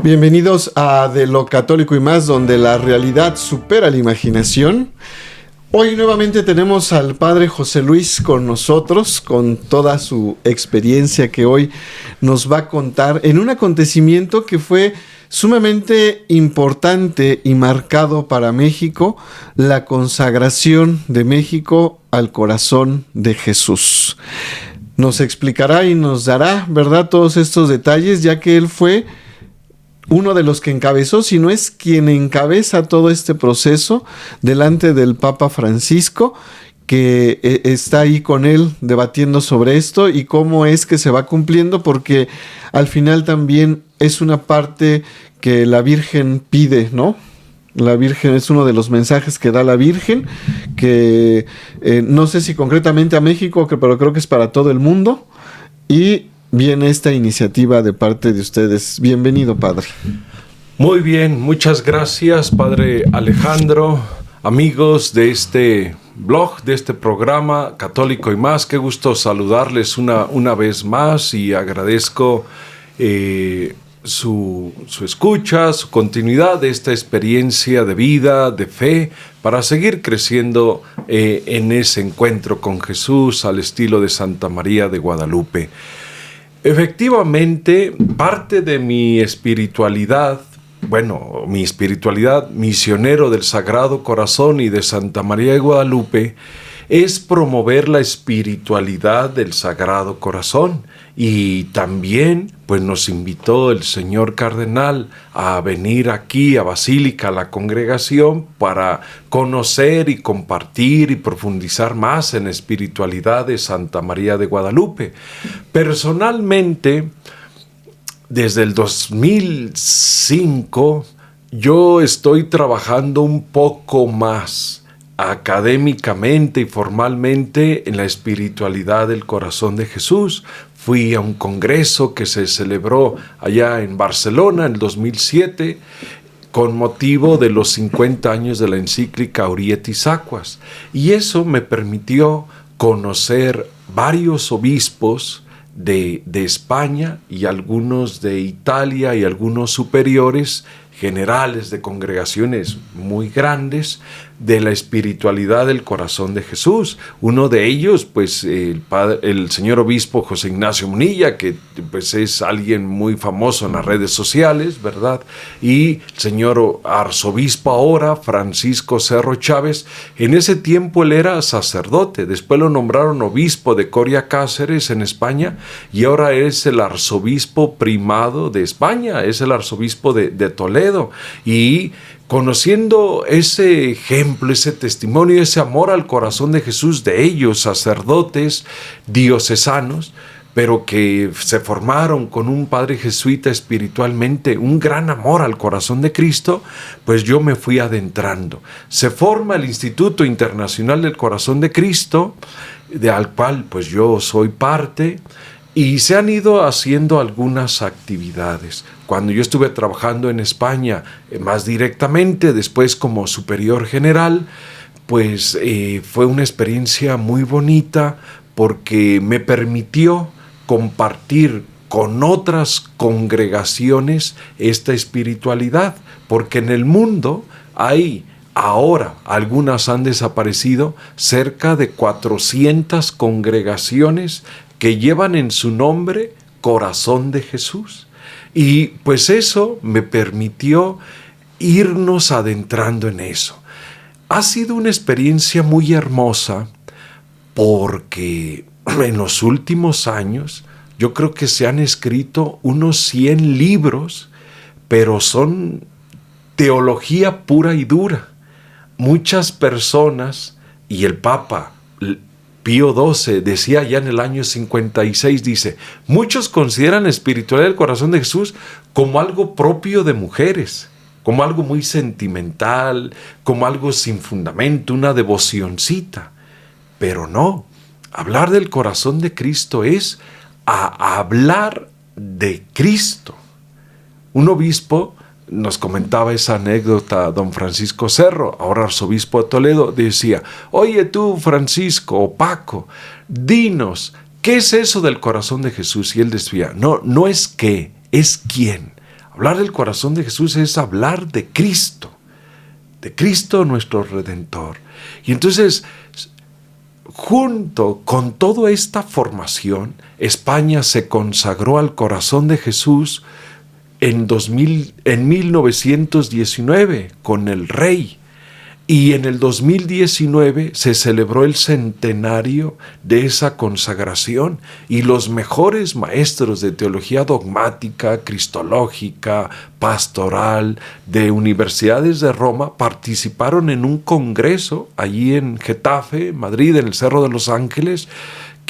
Bienvenidos a De lo Católico y Más, donde la realidad supera la imaginación. Hoy nuevamente tenemos al Padre José Luis con nosotros, con toda su experiencia que hoy nos va a contar en un acontecimiento que fue sumamente importante y marcado para México, la consagración de México al corazón de Jesús. Nos explicará y nos dará, ¿verdad?, todos estos detalles, ya que él fue uno de los que encabezó, si no es quien encabeza todo este proceso delante del Papa Francisco, que está ahí con él debatiendo sobre esto y cómo es que se va cumpliendo, porque al final también es una parte que la Virgen pide, ¿no? La Virgen es uno de los mensajes que da la Virgen, que no sé si concretamente a México, pero creo que es para todo el mundo, y viene esta iniciativa de parte de ustedes. Bienvenido, Padre. Muy bien, muchas gracias, Padre Alejandro, amigos de este blog, de este programa Católico y Más. Qué gusto saludarles una vez más y agradezco su escucha, su continuidad de esta experiencia de vida, de fe, para seguir creciendo en ese encuentro con Jesús al estilo de Santa María de Guadalupe. Efectivamente, parte de mi espiritualidad, misionero del Sagrado Corazón y de Santa María de Guadalupe, es promover la espiritualidad del Sagrado Corazón. Y también pues nos invitó el señor cardenal a venir aquí a Basílica, a la congregación, para conocer y compartir y profundizar más en la espiritualidad de Santa María de Guadalupe. Personalmente, desde el 2005, yo estoy trabajando un poco más académicamente y formalmente en la espiritualidad del corazón de Jesús. Fui a un congreso que se celebró allá en Barcelona en el 2007 con motivo de los 50 años de la encíclica Aurietis Aquas, y eso me permitió conocer varios obispos de España y algunos de Italia y algunos superiores generales de congregaciones muy grandes de la espiritualidad del corazón de Jesús. Uno de ellos, pues el señor obispo José Ignacio Munilla, que pues es alguien muy famoso en las redes sociales, ¿verdad? Y el señor arzobispo ahora, Francisco Cerro Chávez. En ese tiempo él era sacerdote, después lo nombraron obispo de Coria Cáceres en España, y ahora es el arzobispo primado de España, es el arzobispo de Toledo. Y conociendo ese ejemplo, ese testimonio, ese amor al corazón de Jesús de ellos, sacerdotes diocesanos, pero que se formaron con un padre jesuita espiritualmente, un gran amor al corazón de Cristo, pues yo me fui adentrando. Se forma el Instituto Internacional del Corazón de Cristo, al cual pues yo soy parte, y se han ido haciendo algunas actividades. Cuando yo estuve trabajando en España más directamente, después como superior general, pues fue una experiencia muy bonita porque me permitió compartir con otras congregaciones esta espiritualidad, porque en el mundo hay ahora, algunas han desaparecido, cerca de 400 congregaciones que llevan en su nombre Corazón de Jesús. Y pues eso me permitió irnos adentrando en eso. Ha sido una experiencia muy hermosa porque en los últimos años yo creo que se han escrito unos 100 libros, pero son teología pura y dura. Muchas personas, y el Papa Pío XII decía ya en el año 56, dice, muchos consideran la espiritualidad del corazón de Jesús como algo propio de mujeres, como algo muy sentimental, como algo sin fundamento, una devocioncita. Pero no, hablar del corazón de Cristo es hablar de Cristo. Un obispo nos comentaba esa anécdota, don Francisco Cerro, ahora arzobispo de Toledo, decía, oye tú, Francisco o Paco, dinos, ¿qué es eso del corazón de Jesús? Y él decía, no es qué, es quién. Hablar del corazón de Jesús es hablar de Cristo nuestro Redentor. Y entonces, junto con toda esta formación, España se consagró al corazón de Jesús en 1919 con el rey. Y en el 2019 se celebró el centenario de esa consagración y los mejores maestros de teología dogmática, cristológica, pastoral, de universidades de Roma participaron en un congreso allí en Getafe, Madrid, en el Cerro de los Ángeles,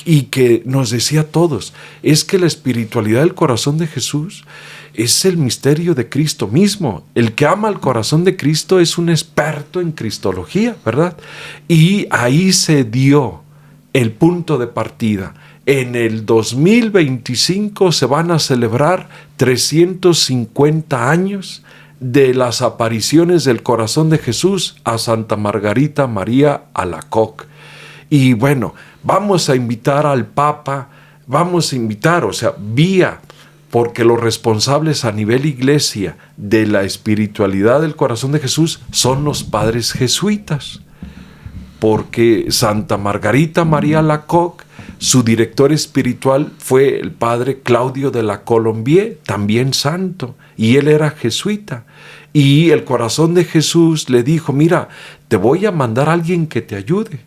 y que nos decía a todos, es que la espiritualidad del corazón de Jesús es el misterio de Cristo mismo. El que ama el corazón de Cristo es un experto en cristología, ¿verdad? Y ahí se dio el punto de partida. En el 2025 se van a celebrar 350 años de las apariciones del corazón de Jesús a Santa Margarita María Alacoque. Y bueno, vamos a invitar al Papa, porque los responsables a nivel iglesia de la espiritualidad del corazón de Jesús son los padres jesuitas, porque Santa Margarita María Alacoque, su director espiritual fue el padre Claudio de la Colombier, también santo, y él era jesuita. Y el corazón de Jesús le dijo, mira, te voy a mandar a alguien que te ayude.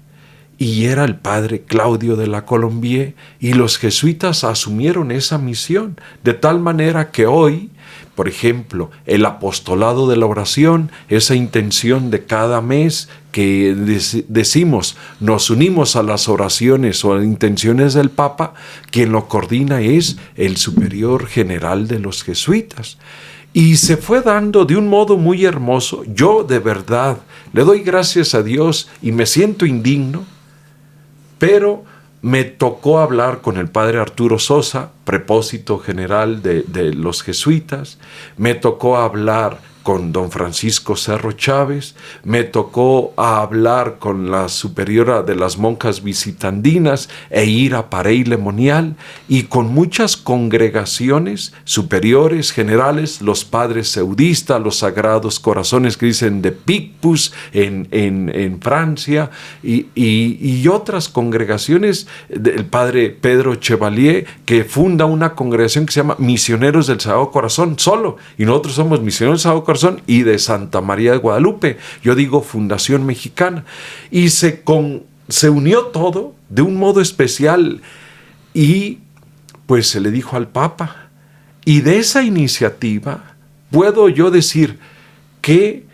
Y era el padre Claudio de la Colombier, y los jesuitas asumieron esa misión, de tal manera que hoy, por ejemplo, el apostolado de la oración, esa intención de cada mes que decimos, nos unimos a las oraciones o a las intenciones del Papa, quien lo coordina es el superior general de los jesuitas. Y se fue dando de un modo muy hermoso. Yo de verdad le doy gracias a Dios y me siento indigno, pero me tocó hablar con el padre Arturo Sosa, prepósito general de los jesuitas, me tocó hablar con don Francisco Cerro Chávez, me tocó hablar con la superiora de las monjas visitandinas e ir a Parey Lemonial, y con muchas congregaciones superiores, generales, los padres seudistas, los Sagrados Corazones que dicen de Picpus en Francia, y otras congregaciones, el padre Pedro Chevalier, que funda una congregación que se llama Misioneros del Sagrado Corazón solo, y nosotros somos Misioneros del Sagrado Corazón y de Santa María de Guadalupe, yo digo Fundación Mexicana, y se unió todo de un modo especial, y pues se le dijo al Papa, y de esa iniciativa puedo yo decir que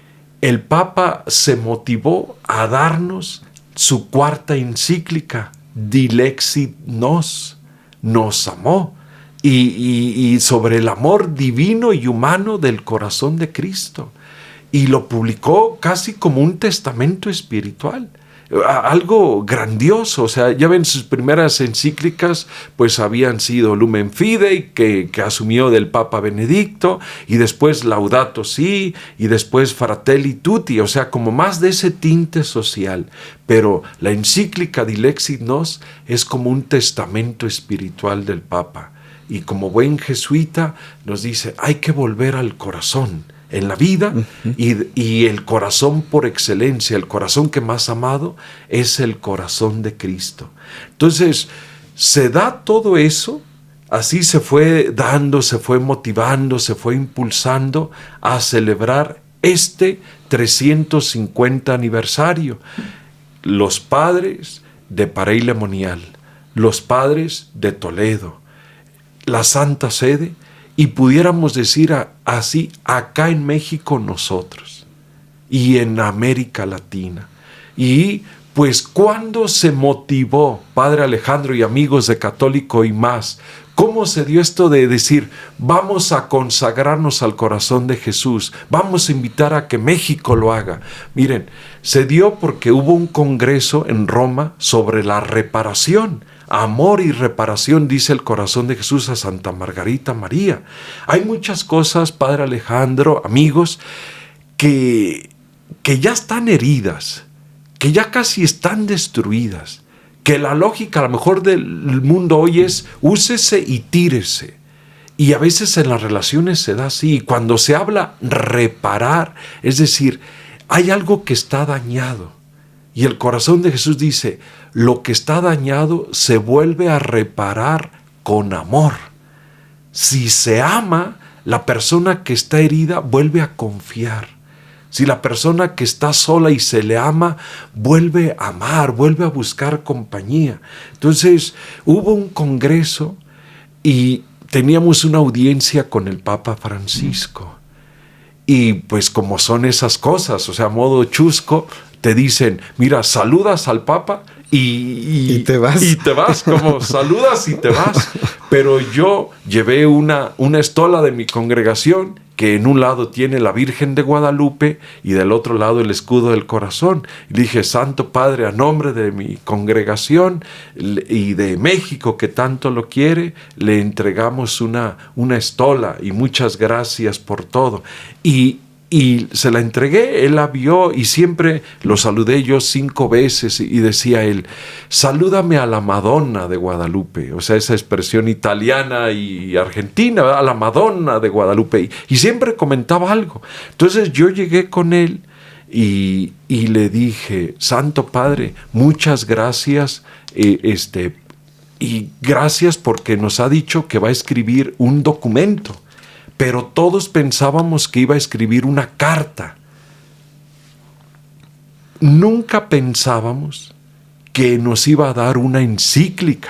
el Papa se motivó a darnos su cuarta encíclica, Dilexit Nos, nos amó, y sobre el amor divino y humano del corazón de Cristo. Y lo publicó casi como un testamento espiritual, algo grandioso. O sea, ya ven, sus primeras encíclicas pues habían sido Lumen Fidei, que asumió del Papa Benedicto, y después Laudato Si, y después Fratelli Tutti, o sea, como más de ese tinte social. Pero la encíclica Dilexit Nos es como un testamento espiritual del Papa. Y como buen jesuita nos dice, hay que volver al corazón en la vida, y el corazón por excelencia, el corazón que más amado es el corazón de Cristo. Entonces, se da todo eso, así se fue dando, se fue motivando, se fue impulsando a celebrar este 350 aniversario. Los padres de Parey Lemonial, los padres de Toledo, la Santa Sede, y pudiéramos decir así, acá en México nosotros, y en América Latina. Y pues, ¿cuándo se motivó, Padre Alejandro y amigos de Católico y Más? ¿Cómo se dio esto de decir, vamos a consagrarnos al corazón de Jesús, vamos a invitar a que México lo haga? Miren, se dio porque hubo un congreso en Roma sobre la reparación. Amor y reparación, dice el corazón de Jesús a Santa Margarita María. Hay muchas cosas, Padre Alejandro, amigos, que ya están heridas, que ya casi están destruidas, que la lógica a lo mejor del mundo hoy es úsese y tírese. Y a veces en las relaciones se da así. Cuando se habla reparar, es decir, hay algo que está dañado. Y el corazón de Jesús dice, lo que está dañado se vuelve a reparar con amor. Si se ama, la persona que está herida vuelve a confiar. Si la persona que está sola y se le ama, vuelve a amar, vuelve a buscar compañía. Entonces, hubo un congreso y teníamos una audiencia con el Papa Francisco. Y pues como son esas cosas, o sea, a modo chusco, te dicen, mira, saludas al Papa y te vas. Y te vas, como saludas y te vas. Pero yo llevé una estola de mi congregación que en un lado tiene la Virgen de Guadalupe y del otro lado el escudo del corazón. Y dije, Santo Padre, a nombre de mi congregación y de México que tanto lo quiere, le entregamos una estola y muchas gracias por todo. Y se la entregué, él la vio y siempre lo saludé yo 5 veces y decía él, salúdame a la Madonna de Guadalupe, o sea, esa expresión italiana y argentina, ¿verdad? A la Madonna de Guadalupe, y siempre comentaba algo. Entonces yo llegué con él y le dije, Santo Padre, muchas gracias, y gracias porque nos ha dicho que va a escribir un documento. Pero todos pensábamos que iba a escribir una carta. Nunca pensábamos que nos iba a dar una encíclica.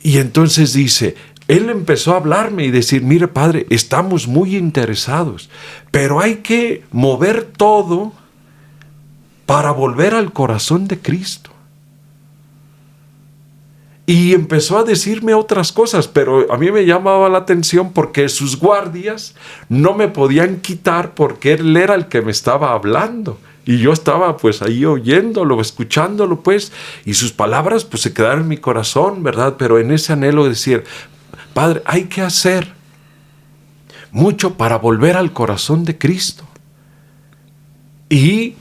Y entonces dice, él empezó a hablarme y decir, mire padre, estamos muy interesados, pero hay que mover todo para volver al corazón de Cristo. Y empezó a decirme otras cosas, pero a mí me llamaba la atención porque sus guardias no me podían quitar porque él era el que me estaba hablando. Y yo estaba pues ahí oyéndolo, escuchándolo pues, y sus palabras pues se quedaron en mi corazón, ¿verdad? Pero en ese anhelo de decir, Padre, hay que hacer mucho para volver al corazón de Cristo. Y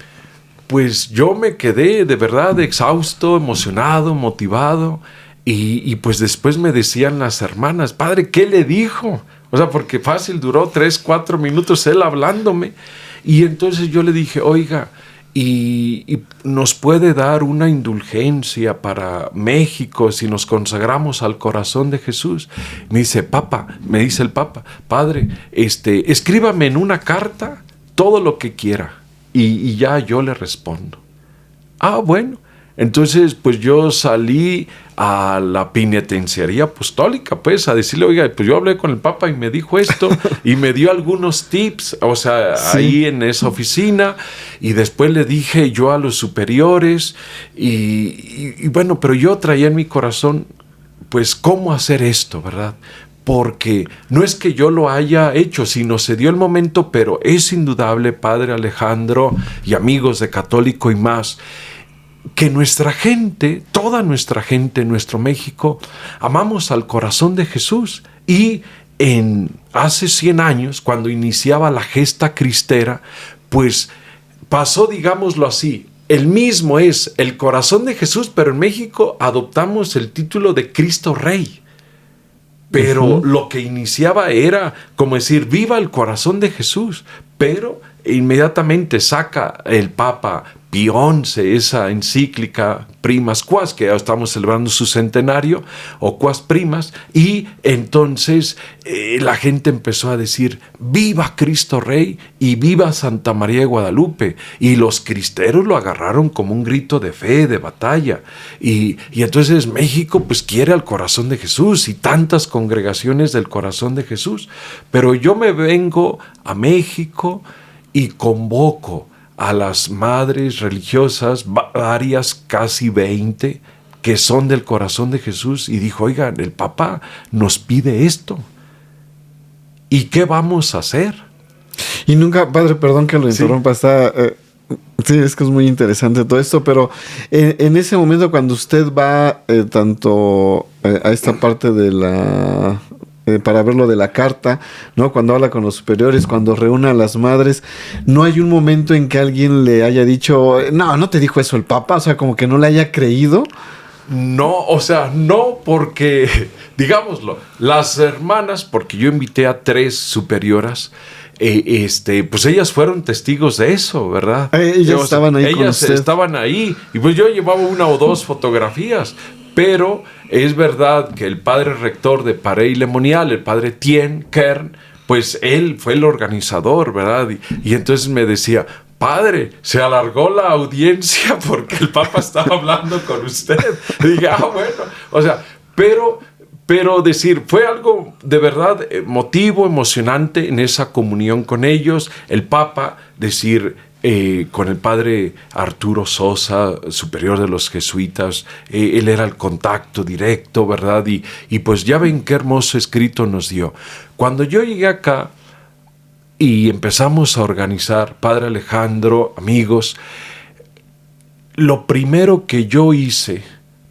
pues yo me quedé de verdad exhausto, emocionado, motivado. Y pues después me decían las hermanas, Padre, ¿qué le dijo? O sea, porque fácil, duró 3, 4 minutos él hablándome. Y entonces yo le dije, oiga, ¿y nos puede dar una indulgencia para México si nos consagramos al corazón de Jesús? Me dice el Papa, Padre, escríbame en una carta todo lo que quiera y ya yo le respondo. Ah, bueno. Entonces, pues yo salí a la penitenciaría apostólica, pues, a decirle, oiga, pues yo hablé con el Papa y me dijo esto, y me dio algunos tips, o sea, sí, ahí en esa oficina, y después le dije yo a los superiores, y bueno, pero yo traía en mi corazón, pues, cómo hacer esto, ¿verdad? Porque no es que yo lo haya hecho, sino se dio el momento, pero es indudable, Padre Alejandro y amigos de Católico y más, que nuestra gente, toda nuestra gente en nuestro México, amamos al corazón de Jesús. Y hace 100 años, cuando iniciaba la gesta cristera, pues pasó, digámoslo así, el mismo es el corazón de Jesús, pero en México adoptamos el título de Cristo Rey. Pero lo que iniciaba era como decir, viva el corazón de Jesús, pero inmediatamente saca el Papa Pío XI esa encíclica Primas Quas, que ya estamos celebrando su centenario, o Quas Primas, y entonces la gente empezó a decir, viva Cristo Rey y viva Santa María de Guadalupe, y los cristeros lo agarraron como un grito de fe, de batalla, y entonces México pues quiere al corazón de Jesús, y tantas congregaciones del corazón de Jesús, pero yo me vengo a México y convoco a las madres religiosas, varias, casi 20, que son del corazón de Jesús, y dijo, oigan, el Papa nos pide esto, ¿y qué vamos a hacer? Y nunca, Padre, perdón que lo interrumpa, sí. Sí, es que es muy interesante todo esto, pero en ese momento cuando usted va tanto a esta parte de la... para ver lo de la carta, ¿no? Cuando habla con los superiores, cuando reúne a las madres, no hay un momento en que alguien le haya dicho, no te dijo eso el Papa, o sea, como que no le haya creído. No, o sea, no porque, digámoslo, las hermanas, porque yo invité a 3 superioras, pues ellas fueron testigos de eso, ¿verdad? Ellas estaban ahí con ellas usted. estaban ahí, y pues yo llevaba 1 o 2 fotografías, pero es verdad que el padre rector de Parey Lemonial, el padre Tien Kern, pues él fue el organizador, ¿verdad? Y entonces me decía: padre, se alargó la audiencia porque el Papa estaba hablando con usted. Y dije, bueno, o sea, pero decir, fue algo de verdad emotivo, emocionante en esa comunión con ellos. El Papa, decir, con el padre Arturo Sosa, superior de los jesuitas, él era el contacto directo, ¿verdad? Y pues ya ven qué hermoso escrito nos dio. Cuando yo llegué acá y empezamos a organizar, padre Alejandro, amigos, lo primero que yo hice,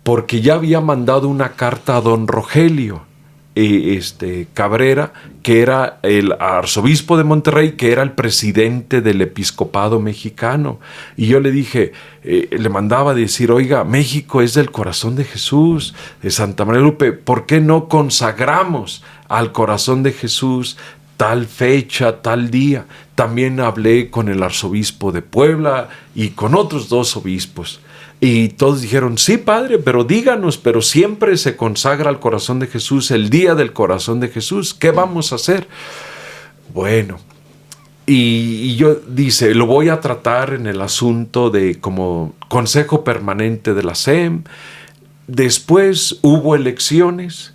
porque ya había mandado una carta a don Rogelio Cabrera, que era el arzobispo de Monterrey, que era el presidente del episcopado mexicano, y yo le dije, le mandaba a decir: oiga, México es del corazón de Jesús, de Santa María Lupe, ¿por qué no consagramos al corazón de Jesús tal fecha, tal día? También hablé con el arzobispo de Puebla y con otros 2 obispos. Y todos dijeron: sí, padre, pero díganos, pero siempre se consagra al corazón de Jesús, el día del corazón de Jesús. ¿Qué vamos a hacer? Bueno, y yo dice, lo voy a tratar en el asunto de como consejo permanente de la SEM. Después hubo elecciones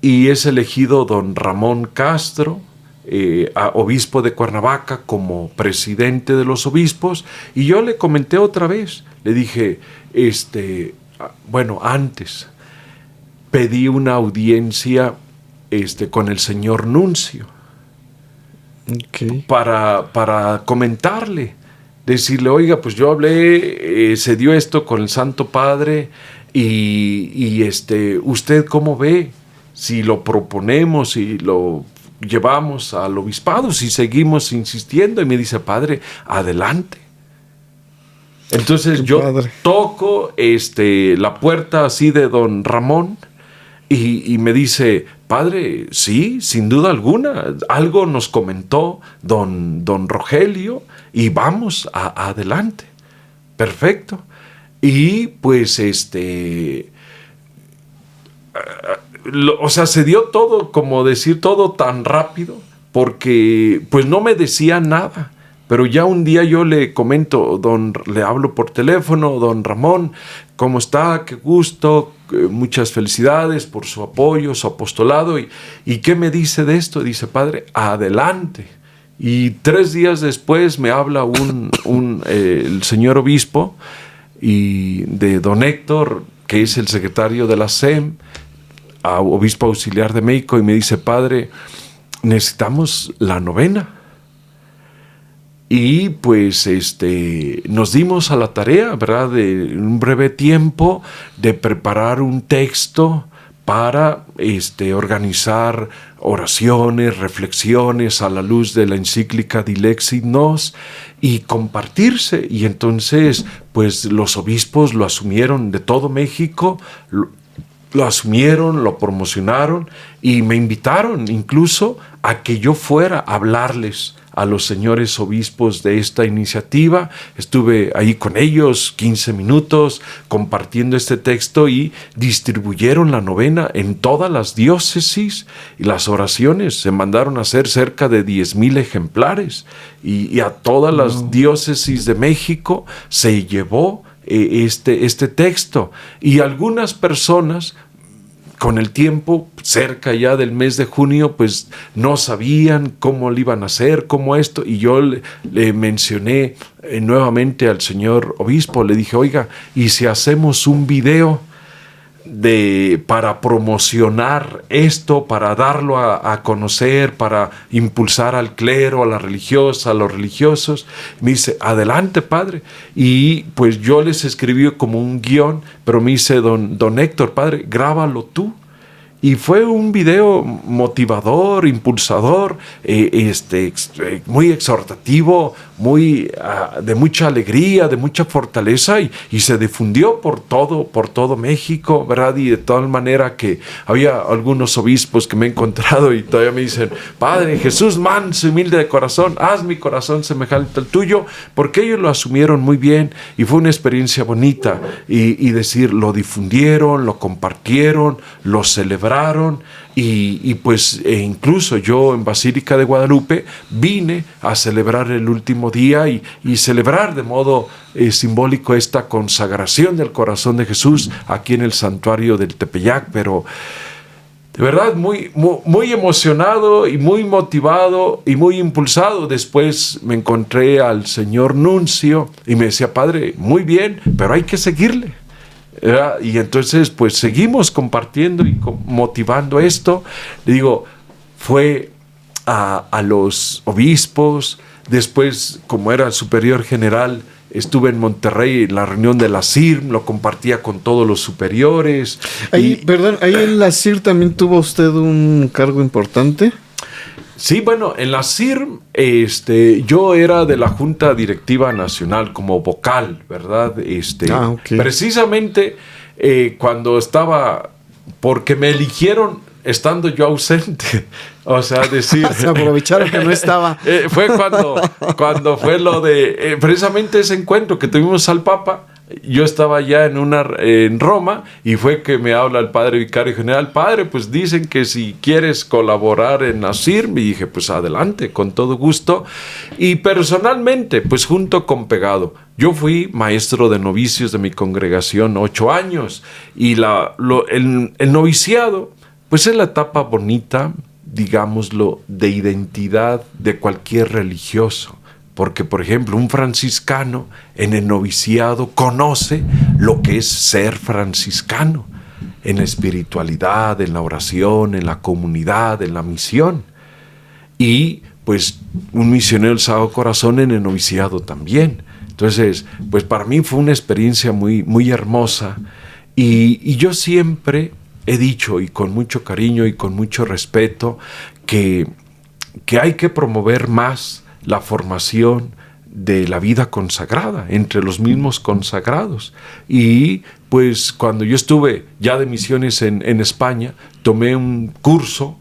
y es elegido don Ramón Castro, obispo de Cuernavaca, como presidente de los obispos. Y yo le comenté otra vez, le dije, bueno, antes pedí una audiencia con el señor nuncio, Okay. para comentarle, decirle: oiga, pues yo hablé, se dio esto con el Santo Padre, y ¿usted cómo ve? Si lo proponemos y lo llevamos al obispado, si seguimos insistiendo. Y me dice: padre, adelante. Entonces yo toco la puerta así de don Ramón, y me dice: padre, sí, sin duda alguna, algo nos comentó don Rogelio y vamos adelante. Perfecto. Y pues o sea, se dio todo, como decir, todo tan rápido, porque pues no me decía nada. Pero ya un día yo le comento, le hablo por teléfono: don Ramón, ¿cómo está? Qué gusto, muchas felicidades por su apoyo, su apostolado. ¿Y qué me dice de esto? Dice: padre, adelante. Y 3 días después me habla el señor obispo, y de don Héctor, que es el secretario de la SEM, obispo auxiliar de México, y me dice: padre, necesitamos la novena. Y pues nos dimos a la tarea, ¿verdad?, de un breve tiempo, de preparar un texto para organizar oraciones, reflexiones a la luz de la encíclica Dilexit Nos, y compartirse. Y entonces pues los obispos lo asumieron de todo México, lo asumieron, lo promocionaron, y me invitaron incluso a que yo fuera a hablarles a los señores obispos de esta iniciativa. Estuve ahí con ellos 15 minutos compartiendo este texto, y distribuyeron la novena en todas las diócesis, y las oraciones se mandaron a hacer cerca de 10,000 ejemplares, y a todas las diócesis de México se llevó este texto. Y algunas personas, con el tiempo, cerca ya del mes de junio, pues no sabían cómo lo iban a hacer, cómo esto, y yo le mencioné nuevamente al señor obispo, le dije: oiga, ¿y si hacemos un video para promocionar esto, para darlo a conocer, para impulsar al clero, a la religiosa, a los religiosos? Me dice: adelante, padre. Y pues yo les escribí como un guión, pero me dice don Héctor: padre, grábalo tú. Y fue un video motivador, impulsador, muy exhortativo, de mucha alegría, de mucha fortaleza, y se difundió por todo México, ¿verdad? Y de tal manera que había algunos obispos que me he encontrado y todavía me dicen: Padre, Jesús manso y humilde de corazón, haz mi corazón semejante al tuyo, porque ellos lo asumieron muy bien y fue una experiencia bonita. Y decir, lo difundieron, lo compartieron, lo celebraron. Y pues incluso yo en Basílica de Guadalupe vine a celebrar el último día y celebrar de modo simbólico esta consagración del corazón de Jesús aquí en el santuario del Tepeyac. Pero de verdad muy emocionado y muy motivado y muy impulsado. Después me encontré al señor nuncio y me decía: Padre, muy bien, pero hay que seguirle. Y entonces pues seguimos compartiendo y motivando esto. Le digo, fue a los obispos. Después, como era superior general, estuve en Monterrey en la reunión de la CIRM, lo compartía con todos los superiores. Ahí en la CIR también tuvo usted un cargo importante. Sí, bueno, en la CIRM yo era de la Junta Directiva Nacional como vocal, ¿verdad? Okay. Precisamente cuando estaba, porque me eligieron estando yo ausente, o sea, decir... Se aprovecharon que no estaba. Fue cuando fue lo de, precisamente ese encuentro que tuvimos al Papa. Yo estaba ya en Roma y fue que me habla el padre vicario general: Padre, pues dicen que si quieres colaborar en la CIRM. Y dije, pues adelante, con todo gusto. Y personalmente, pues junto con Pegado, yo fui maestro de novicios de mi congregación 8 años. Y el noviciado, pues es la etapa bonita, digámoslo, de identidad de cualquier religioso. Porque, por ejemplo, un franciscano en el noviciado conoce lo que es ser franciscano, en la espiritualidad, en la oración, en la comunidad, en la misión. Y, pues, un misionero del Sagrado Corazón en el noviciado también. Entonces, pues para mí fue una experiencia muy hermosa. Y yo siempre he dicho, y con mucho cariño y con mucho respeto, que hay que promover más la formación de la vida consagrada entre los mismos consagrados. Y pues cuando yo estuve ya de misiones en España, tomé un curso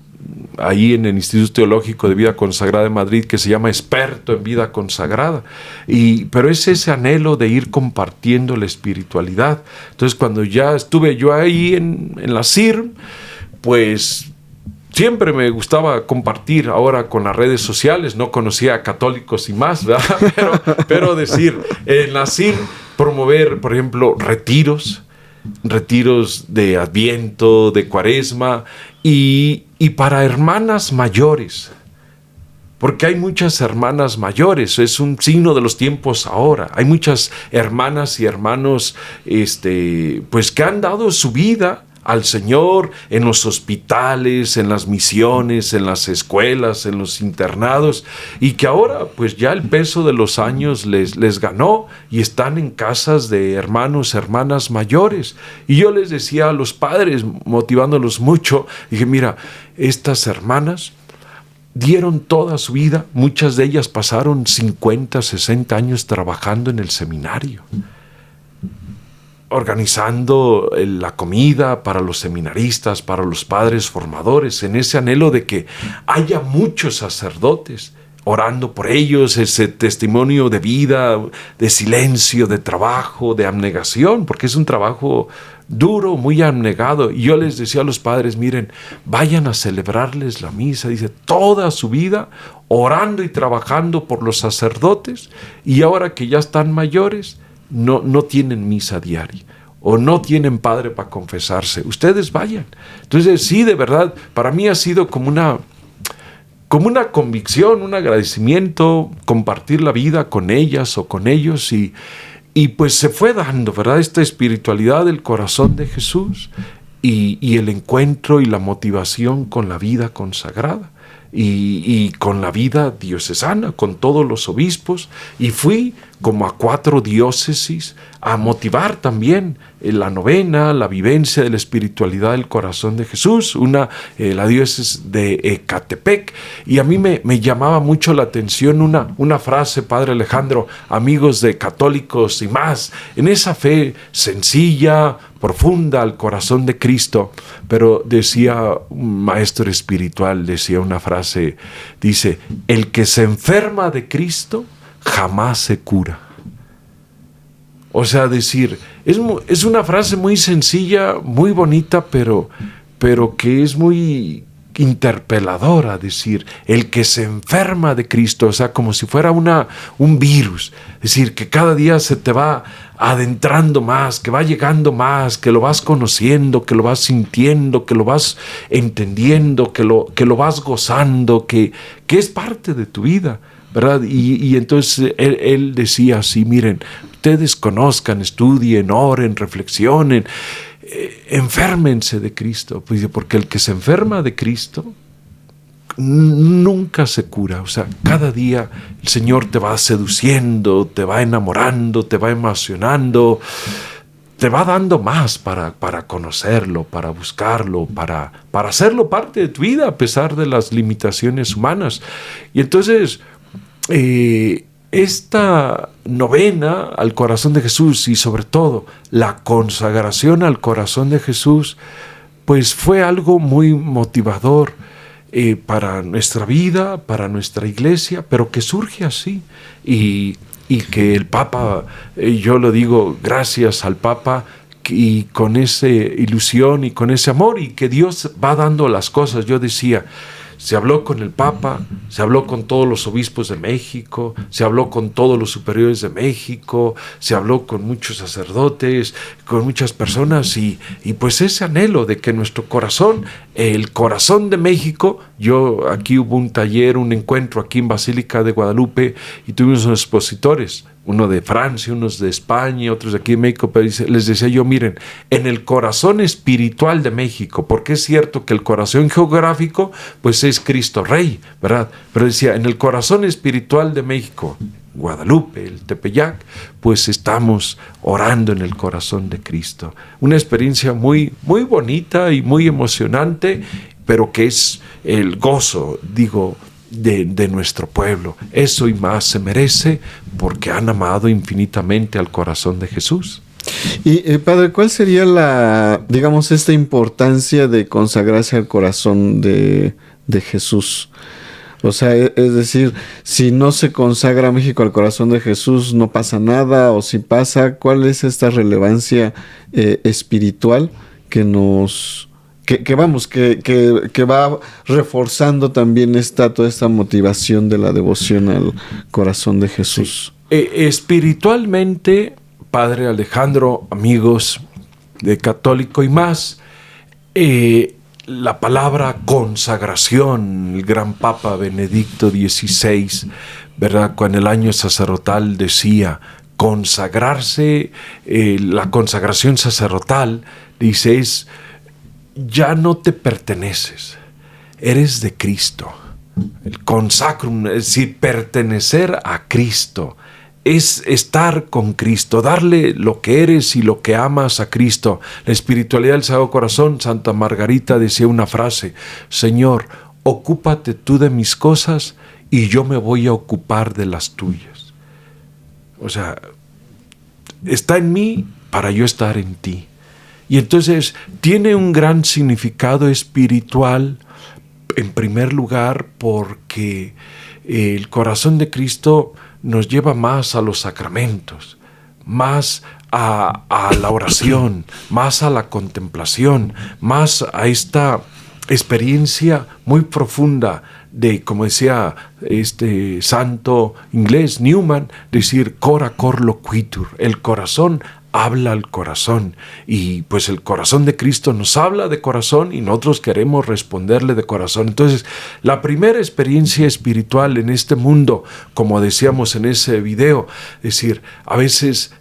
ahí en el Instituto Teológico de Vida Consagrada de Madrid que se llama Experto en Vida Consagrada. Pero es ese anhelo de ir compartiendo la espiritualidad. Entonces, cuando ya estuve yo ahí en la CIRM, pues siempre me gustaba compartir. Ahora con las redes sociales no conocía a católicos y más, ¿verdad? Pero decir, en la CIRM, promover, por ejemplo, retiros de Adviento, de Cuaresma, y para hermanas mayores, porque hay muchas hermanas mayores, es un signo de los tiempos ahora. Hay muchas hermanas y hermanos pues que han dado su vida al Señor en los hospitales, en las misiones, en las escuelas, en los internados, y que ahora pues ya el peso de los años les ganó y están en casas de hermanos, hermanas mayores. Y yo les decía a los padres, motivándolos mucho, dije: mira, estas hermanas dieron toda su vida, muchas de ellas pasaron 50, 60 años trabajando en el seminario, organizando la comida para los seminaristas, para los padres formadores, en ese anhelo de que haya muchos sacerdotes orando por ellos, ese testimonio de vida, de silencio, de trabajo, de abnegación, porque es un trabajo duro, muy abnegado. Y yo les decía a los padres: miren, vayan a celebrarles la misa. Dice, toda su vida orando y trabajando por los sacerdotes, y ahora que ya están mayores, no tienen misa diaria o no tienen padre para confesarse. Ustedes vayan. Entonces, sí, de verdad, para mí ha sido como una convicción, un agradecimiento, compartir la vida con ellas o con ellos, y pues se fue dando, ¿verdad?, esta espiritualidad del corazón de Jesús y el encuentro y la motivación con la vida consagrada. Y con la vida diocesana, con todos los obispos, y fui como a 4 diócesis, a motivar también la novena, la vivencia de la espiritualidad del corazón de Jesús, la diócesis de Ecatepec. Y a mí me llamaba mucho la atención una frase, Padre Alejandro, amigos de católicos y más, en esa fe sencilla, profunda al corazón de Cristo. Pero decía un maestro espiritual, decía una frase, dice: el que se enferma de Cristo jamás se cura. O sea, decir, es una frase muy sencilla, muy bonita, pero que es muy interpeladora. Decir, el que se enferma de Cristo, o sea, como si fuera un virus. Decir, que cada día se te va adentrando más, que va llegando más, que lo vas conociendo, que lo vas sintiendo, que lo vas entendiendo, que lo vas gozando, que es parte de tu vida, ¿verdad? Y entonces él decía así: miren, ustedes conozcan, estudien, oren, reflexionen, enférmense de Cristo, pues, porque el que se enferma de Cristo nunca se cura. O sea, cada día el Señor te va seduciendo, te va enamorando, te va emocionando, te va dando más para conocerlo, para buscarlo, para hacerlo parte de tu vida a pesar de las limitaciones humanas. Y entonces esta novena al corazón de Jesús, y sobre todo la consagración al corazón de Jesús, pues fue algo muy motivador para nuestra vida, para nuestra iglesia, pero que surge así. Y que el Papa, yo lo digo gracias al Papa, y con esa ilusión y con ese amor, y que Dios va dando las cosas. Yo decía, se habló con el Papa, se habló con todos los obispos de México, se habló con todos los superiores de México, se habló con muchos sacerdotes, con muchas personas, y pues ese anhelo de que nuestro corazón, el corazón de México. Yo aquí hubo un taller, un encuentro aquí en Basílica de Guadalupe, y tuvimos unos expositores, uno de Francia, unos de España, otros de aquí en México, pero les decía yo, miren, en el corazón espiritual de México, porque es cierto que el corazón geográfico pues es Cristo Rey, ¿verdad? Pero decía, en el corazón espiritual de México, Guadalupe, el Tepeyac, pues estamos orando en el corazón de Cristo. Una experiencia muy, muy bonita y muy emocionante, pero que es el gozo, digo, de nuestro pueblo. Eso y más se merece porque han amado infinitamente al corazón de Jesús. Y Padre, ¿cuál sería esta importancia de consagrarse al corazón de Jesús? O sea, es decir, si no se consagra México al corazón de Jesús, no pasa nada, o si pasa, ¿cuál es esta relevancia espiritual que va reforzando también toda esta motivación de la devoción al corazón de Jesús? Sí. Espiritualmente, Padre Alejandro, amigos de Católico y más, la palabra consagración, el gran Papa Benedicto XVI, ¿verdad?, con el año sacerdotal decía, consagrarse, la consagración sacerdotal, dice, es: ya no te perteneces, eres de Cristo. El consacrum, es decir, pertenecer a Cristo, es estar con Cristo, darle lo que eres y lo que amas a Cristo. La espiritualidad del Sagrado Corazón, Santa Margarita decía una frase: Señor, ocúpate tú de mis cosas y yo me voy a ocupar de las tuyas. O sea, está en mí para yo estar en ti. Y entonces tiene un gran significado espiritual, en primer lugar, porque el corazón de Cristo nos lleva más a los sacramentos, más a la oración, más a la contemplación, más a esta experiencia muy profunda de, como decía este santo inglés Newman, decir cora cor loquitur, el corazón habla al corazón, y pues el corazón de Cristo nos habla de corazón y nosotros queremos responderle de corazón. Entonces, la primera experiencia espiritual en este mundo, como decíamos en ese video, es decir, a veces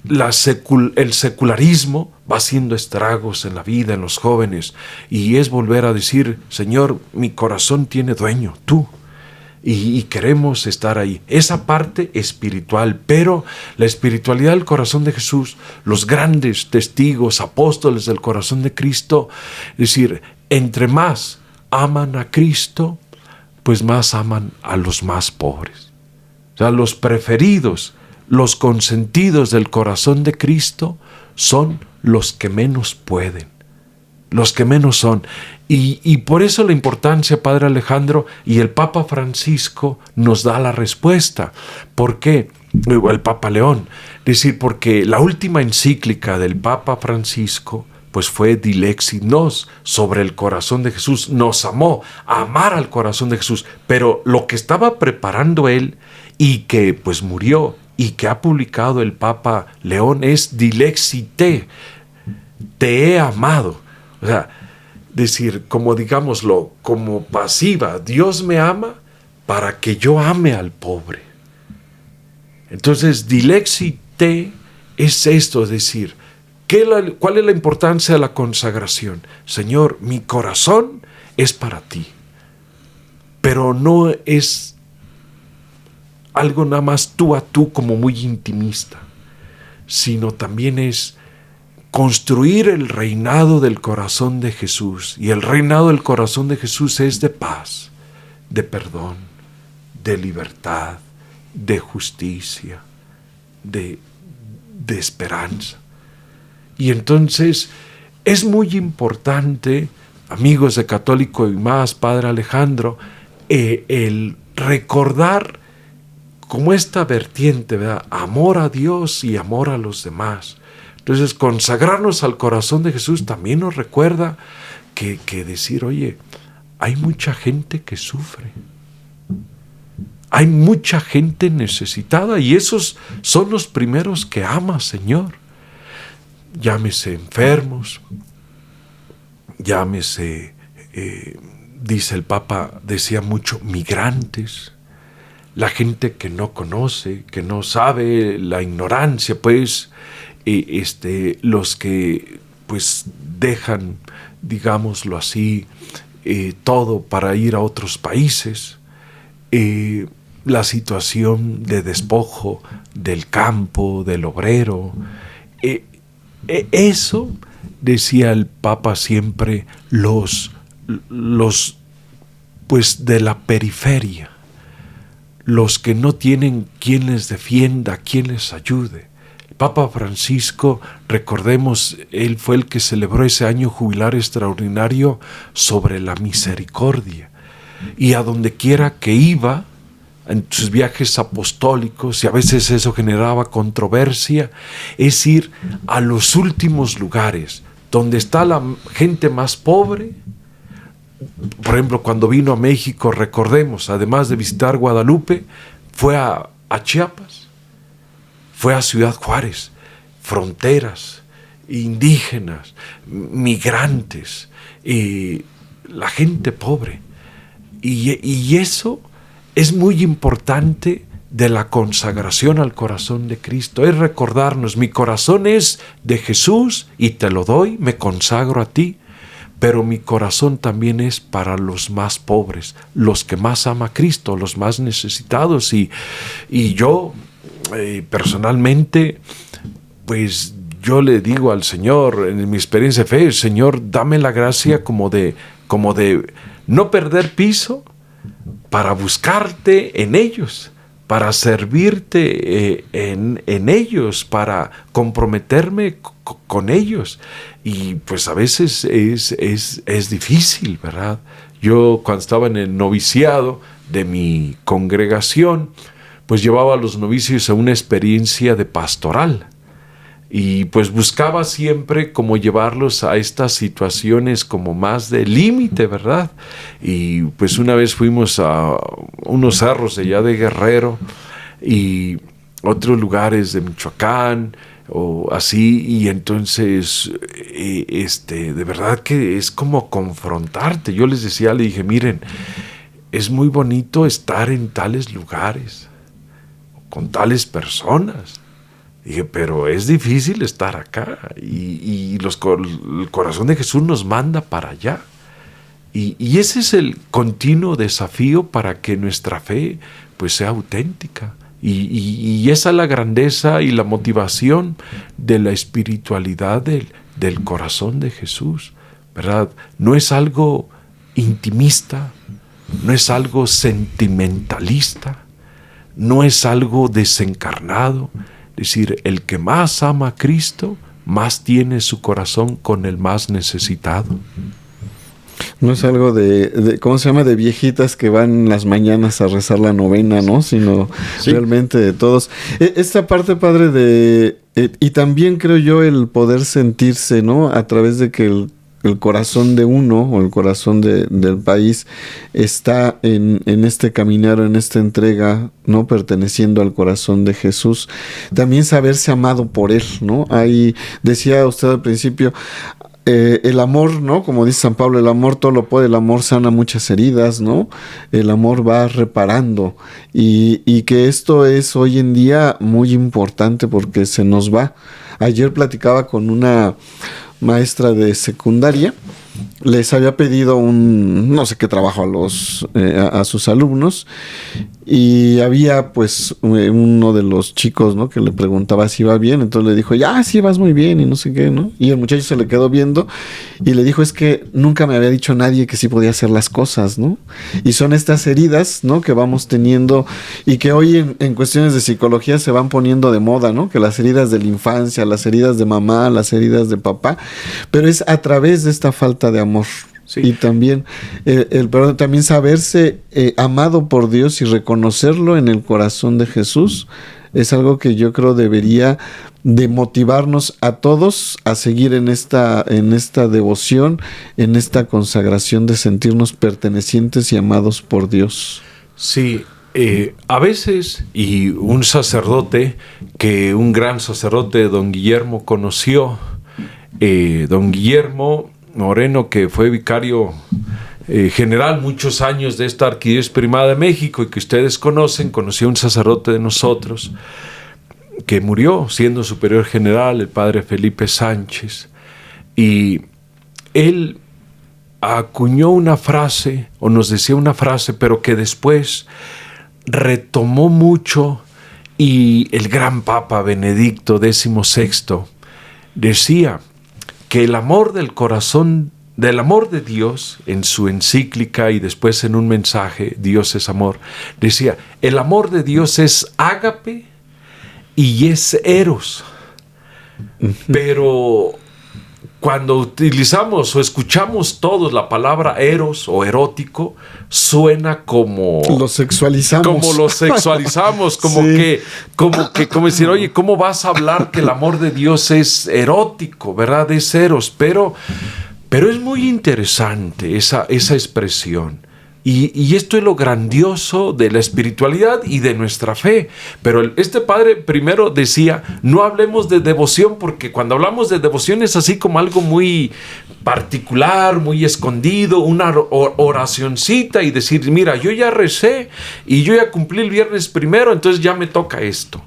el secularismo va haciendo estragos en la vida, en los jóvenes, y es volver a decir: Señor, mi corazón tiene dueño, tú. y queremos estar ahí. Esa parte espiritual, pero la espiritualidad del corazón de Jesús, los grandes testigos, apóstoles del corazón de Cristo, es decir, entre más aman a Cristo, pues más aman a los más pobres. O sea, los preferidos, los consentidos del corazón de Cristo son los que menos pueden, los que menos son. Y por eso la importancia, Padre Alejandro, y el Papa Francisco nos da la respuesta. ¿Por qué? El Papa León. Es decir, porque la última encíclica del Papa Francisco pues fue Dilexit Nos, sobre el corazón de Jesús. Nos amó, amar al corazón de Jesús. Pero lo que estaba preparando él y que pues murió y que ha publicado el Papa León es Dilexit Te, te he amado. O sea, decir, como digámoslo, como pasiva, Dios me ama para que yo ame al pobre. Entonces, Dilexit Te es esto, es decir, ¿cuál es la importancia de la consagración? Señor, mi corazón es para ti, pero no es algo nada más tú a tú como muy intimista, sino también es construir el reinado del corazón de Jesús. Y el reinado del corazón de Jesús es de paz, de perdón, de libertad, de justicia, de esperanza. Y entonces es muy importante, amigos de Católico y Más, Padre Alejandro, el recordar como esta vertiente, ¿verdad? Amor a Dios y amor a los demás. Entonces, consagrarnos al corazón de Jesús también nos recuerda que decir, oye, hay mucha gente que sufre. Hay mucha gente necesitada y esos son los primeros que ama, Señor. Llámese enfermos, llámese, dice el Papa, decía mucho, migrantes, la gente que no conoce, que no sabe, la ignorancia, pues, los que pues dejan, digámoslo así, todo para ir a otros países, la situación de despojo del campo, del obrero, eso, decía el Papa siempre, los pues de la periferia, los que no tienen quien les defienda, quien les ayude. Papa Francisco, recordemos, él fue el que celebró ese año jubilar extraordinario sobre la misericordia. Y a donde quiera que iba, en sus viajes apostólicos, y a veces eso generaba controversia, es ir a los últimos lugares, donde está la gente más pobre. Por ejemplo, cuando vino a México, recordemos, además de visitar Guadalupe, fue a Chiapas. Fue a Ciudad Juárez, fronteras, indígenas, migrantes, la gente pobre. Y eso es muy importante de la consagración al corazón de Cristo. Es recordarnos, mi corazón es de Jesús y te lo doy, me consagro a ti. Pero mi corazón también es para los más pobres, los que más ama a Cristo, los más necesitados. Y yo... personalmente, pues yo le digo al Señor, en mi experiencia de fe, Señor, dame la gracia como de no perder piso para buscarte en ellos, para servirte en ellos, para comprometerme con ellos. Y pues a veces es difícil, ¿verdad? Yo cuando estaba en el noviciado de mi congregación, pues llevaba a los novicios a una experiencia de pastoral y pues buscaba siempre como llevarlos a estas situaciones como más de límite, ¿verdad? Y pues una vez fuimos a unos cerros de allá de Guerrero y otros lugares de Michoacán o así, y entonces de verdad que es como confrontarte. Yo les decía, le dije, miren, es muy bonito estar en tales lugares con tales personas. Dije, pero es difícil estar acá. Y el corazón de Jesús nos manda para allá. Y ese es el continuo desafío para que nuestra fe pues sea auténtica. Y esa es la grandeza y la motivación de la espiritualidad del corazón de Jesús, ¿verdad? No es algo intimista, no es algo sentimentalista, no es algo desencarnado. Es decir, el que más ama a Cristo, más tiene su corazón con el más necesitado. No es algo ¿cómo se llama? De viejitas que van las mañanas a rezar la novena, ¿no? Sino sí, realmente de todos. Esta parte, padre, y también creo yo el poder sentirse, ¿no? A través de que el corazón de uno o el corazón del país está en este caminar, en esta entrega, ¿no? Perteneciendo al corazón de Jesús. También saberse amado por Él, ¿no? Ahí decía usted al principio, el amor, ¿no? Como dice San Pablo, el amor todo lo puede, el amor sana muchas heridas, ¿no? El amor va reparando y que esto es hoy en día muy importante porque se nos va. Ayer platicaba con una maestra de secundaria, les había pedido no sé qué trabajo a sus alumnos, y había pues uno de los chicos, ¿no? Que le preguntaba si iba bien, entonces le dijo, ya, sí, vas muy bien y no sé qué, ¿no? Y el muchacho se le quedó viendo y le dijo, es que nunca me había dicho nadie que sí podía hacer las cosas, ¿no? Y son estas heridas, ¿no? Que vamos teniendo y que hoy en cuestiones de psicología se van poniendo de moda, ¿no? Que las heridas de la infancia, las heridas de mamá, las heridas de papá, pero es a través de esta falta de amor. Sí. Y también, pero también saberse amado por Dios y reconocerlo en el corazón de Jesús es algo que yo creo debería de motivarnos a todos a seguir en esta devoción, en esta consagración de sentirnos pertenecientes y amados por Dios. Sí, a veces, y un sacerdote, un gran sacerdote, don Guillermo, conoció, don Guillermo Moreno, que fue vicario general muchos años de esta Arquidiócesis Primada de México y que ustedes conoció un sacerdote de nosotros que murió siendo superior general, el padre Felipe Sánchez, y él acuñó una frase, o nos decía una frase, pero que después retomó mucho, y el gran Papa Benedicto XVI decía que el amor del corazón, del amor de Dios, en su encíclica y después en un mensaje, Dios es amor, decía, el amor de Dios es ágape y es eros. Pero cuando utilizamos o escuchamos todos la palabra eros o erótico, suena como... Lo sexualizamos. Como lo sexualizamos, como sí. Como decir, oye, ¿cómo vas a hablar que el amor de Dios es erótico, verdad? Es eros, pero es muy interesante esa expresión. Y esto es lo grandioso de la espiritualidad y de nuestra fe. Pero este padre primero decía, no hablemos de devoción, porque cuando hablamos de devoción es así como algo muy particular, muy escondido, una oracioncita y decir, mira, yo ya recé y yo ya cumplí el viernes primero, entonces ya me toca esto.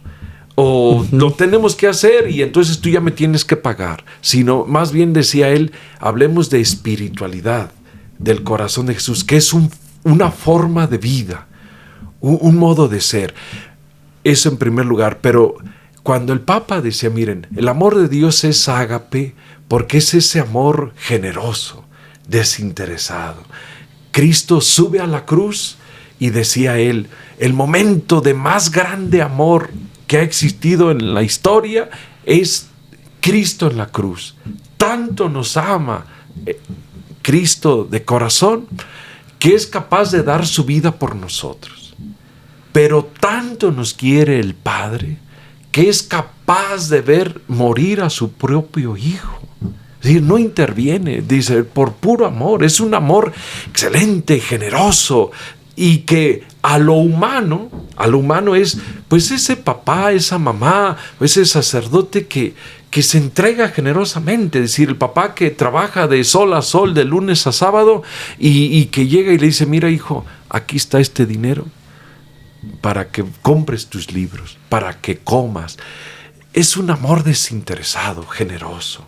O lo tenemos que hacer y entonces tú ya me tienes que pagar. Sino, más bien decía él, hablemos de espiritualidad, del corazón de Jesús, que es una forma de vida, un modo de ser. Eso en primer lugar. Pero cuando el Papa decía, miren, el amor de Dios es ágape, porque es ese amor generoso, desinteresado. Cristo sube a la cruz y decía él, el momento de más grande amor que ha existido en la historia es Cristo en la cruz. Tanto nos ama Cristo de corazón, que es capaz de dar su vida por nosotros. Pero tanto nos quiere el Padre, que es capaz de ver morir a su propio Hijo. Es decir, no interviene, dice, por puro amor. Es un amor excelente, generoso, y que a lo humano es pues ese papá, esa mamá, ese sacerdote que se entrega generosamente, es decir, el papá que trabaja de sol a sol, de lunes a sábado, y que llega y le dice, mira hijo, aquí está este dinero para que compres tus libros, para que comas. Es un amor desinteresado, generoso.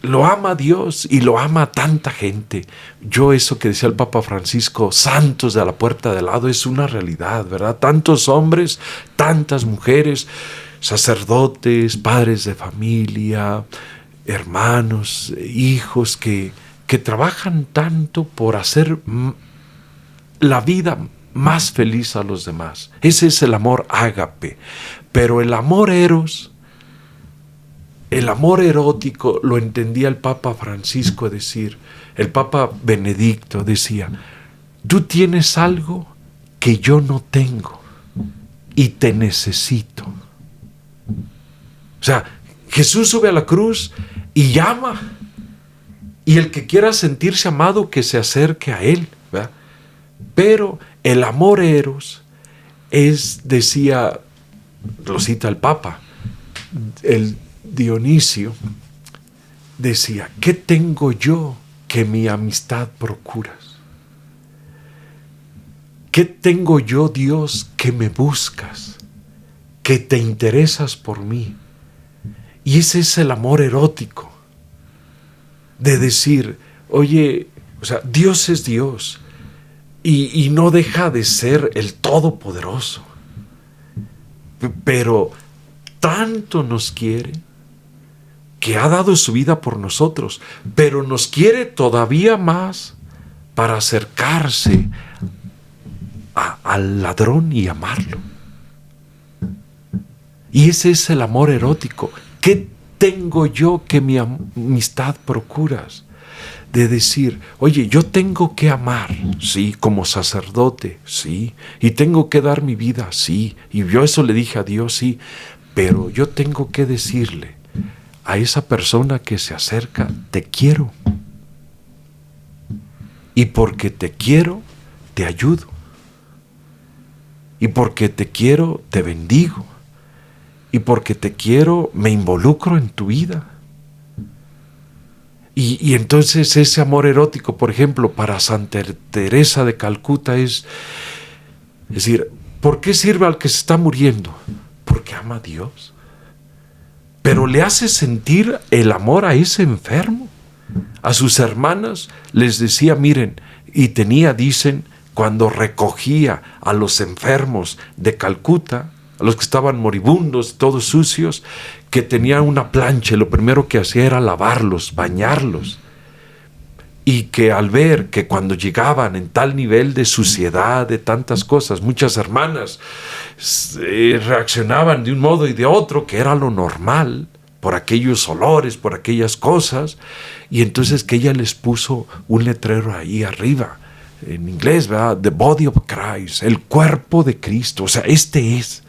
lo ama Dios y lo ama tanta gente. Yo eso que decía el Papa Francisco, santos de la puerta de lado, es una realidad, ¿verdad? Tantos hombres, tantas mujeres, sacerdotes, padres de familia, hermanos, hijos que trabajan tanto por hacer la vida más feliz a los demás. Ese es el amor ágape. Pero el amor eros, el amor erótico, lo entendía el Papa Francisco decir, el Papa Benedicto decía, tú tienes algo que yo no tengo y te necesito. O sea, Jesús sube a la cruz y llama, y el que quiera sentirse amado que se acerque a Él, ¿verdad? Pero el amor eros es, decía, lo cita el Papa, el Dionisio, decía, ¿qué tengo yo que mi amistad procuras? ¿Qué tengo yo, Dios, que me buscas, que te interesas por mí? Y ese es el amor erótico, de decir, oye, o sea, Dios es Dios y no deja de ser el Todopoderoso, pero tanto nos quiere que ha dado su vida por nosotros, pero nos quiere todavía más para acercarse al ladrón y amarlo. Y ese es el amor erótico. ¿Qué tengo yo que mi amistad procuras? De decir, oye, yo tengo que amar, sí, como sacerdote, sí, y tengo que dar mi vida, sí, y yo eso le dije a Dios, sí, pero yo tengo que decirle a esa persona que se acerca, te quiero. Y porque te quiero, te ayudo. Y porque te quiero, te bendigo. Y porque te quiero, me involucro en tu vida. Y entonces ese amor erótico, por ejemplo, para Santa Teresa de Calcuta es decir, ¿por qué sirve al que se está muriendo? Porque ama a Dios. Pero le hace sentir el amor a ese enfermo. A sus hermanas les decía, miren, y tenía, dicen, cuando recogía a los enfermos de Calcuta, a los que estaban moribundos, todos sucios, que tenía una plancha, y lo primero que hacía era lavarlos, bañarlos. Y que al ver que cuando llegaban en tal nivel de suciedad, de tantas cosas, muchas hermanas reaccionaban de un modo y de otro, que era lo normal, por aquellos olores, por aquellas cosas, y entonces que ella les puso un letrero ahí arriba, en inglés, ¿verdad? The body of Christ, el cuerpo de Cristo, o sea, este es.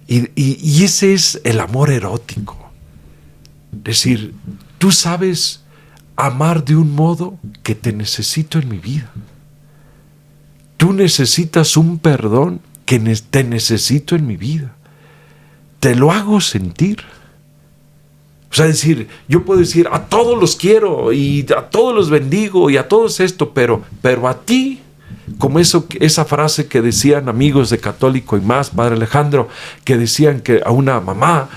Y ese es el amor erótico. Es decir, tú sabes amar de un modo que te necesito en mi vida. Tú necesitas un perdón que te necesito en mi vida. Te lo hago sentir. O sea, decir, yo puedo decir, a todos los quiero y a todos los bendigo y a todos esto, pero a ti, como esa frase que decían amigos de Católico y Más, Padre Alejandro, que decían que a una mamá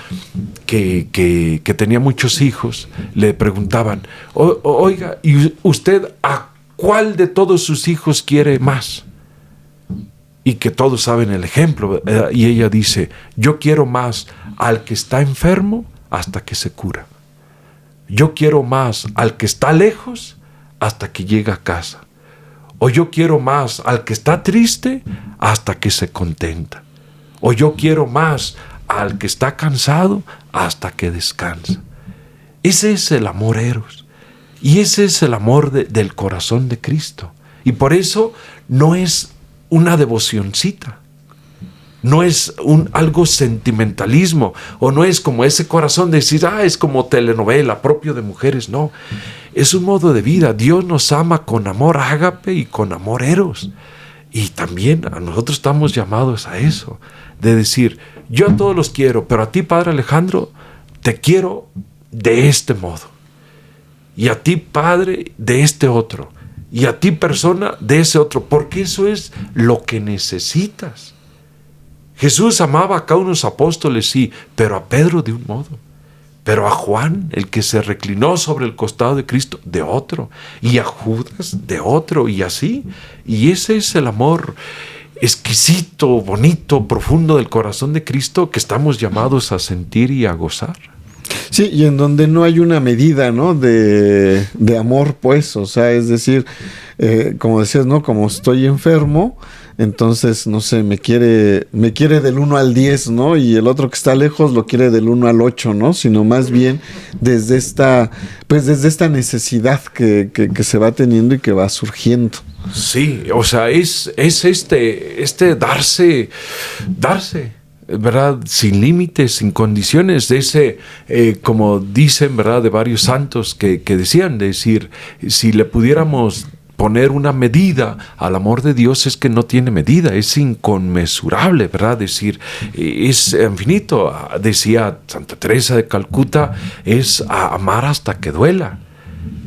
que tenía muchos hijos, le preguntaban, oiga, ¿y usted a cuál de todos sus hijos quiere más? Y que todos saben el ejemplo, y ella dice, yo quiero más al que está enfermo hasta que se cura. Yo quiero más al que está lejos hasta que llega a casa. O yo quiero más al que está triste hasta que se contenta. O yo quiero más al que está cansado hasta que descansa. Ese es el amor eros. Y ese es el amor del corazón de Cristo. Y por eso no es una devocioncita. No es algo sentimentalismo, o no es como ese corazón de decir, es como telenovela, propio de mujeres. No, es un modo de vida. Dios nos ama con amor ágape y con amor eros. Y también a nosotros estamos llamados a eso, de decir, yo a todos los quiero, pero a ti, Padre Alejandro, te quiero de este modo. Y a ti, Padre, de este otro. Y a ti, persona, de ese otro. Porque eso es lo que necesitas. Jesús amaba a cada uno de los apóstoles, sí, pero a Pedro de un modo. pero a Juan, el que se reclinó sobre el costado de Cristo, de otro, y a Judas, de otro, y así. Y ese es el amor exquisito, bonito, profundo del corazón de Cristo que estamos llamados a sentir y a gozar. Sí, y en donde no hay una medida, ¿no? de amor, pues, o sea, es decir, como decías, ¿no? Como estoy enfermo, entonces, no sé, me quiere del 1 al 10, ¿no? Y el otro que está lejos lo quiere del 1 al 8, ¿no? Sino más bien desde esta necesidad que se va teniendo y que va surgiendo. Sí, o sea, es este darse, ¿verdad? Sin límites, sin condiciones, de ese, como dicen, ¿verdad? De varios santos que decían, de decir, si le pudiéramos poner una medida al amor de Dios, es que no tiene medida, es inconmensurable, ¿verdad? Decir, es infinito. Decía Santa Teresa de Calcuta, es amar hasta que duela.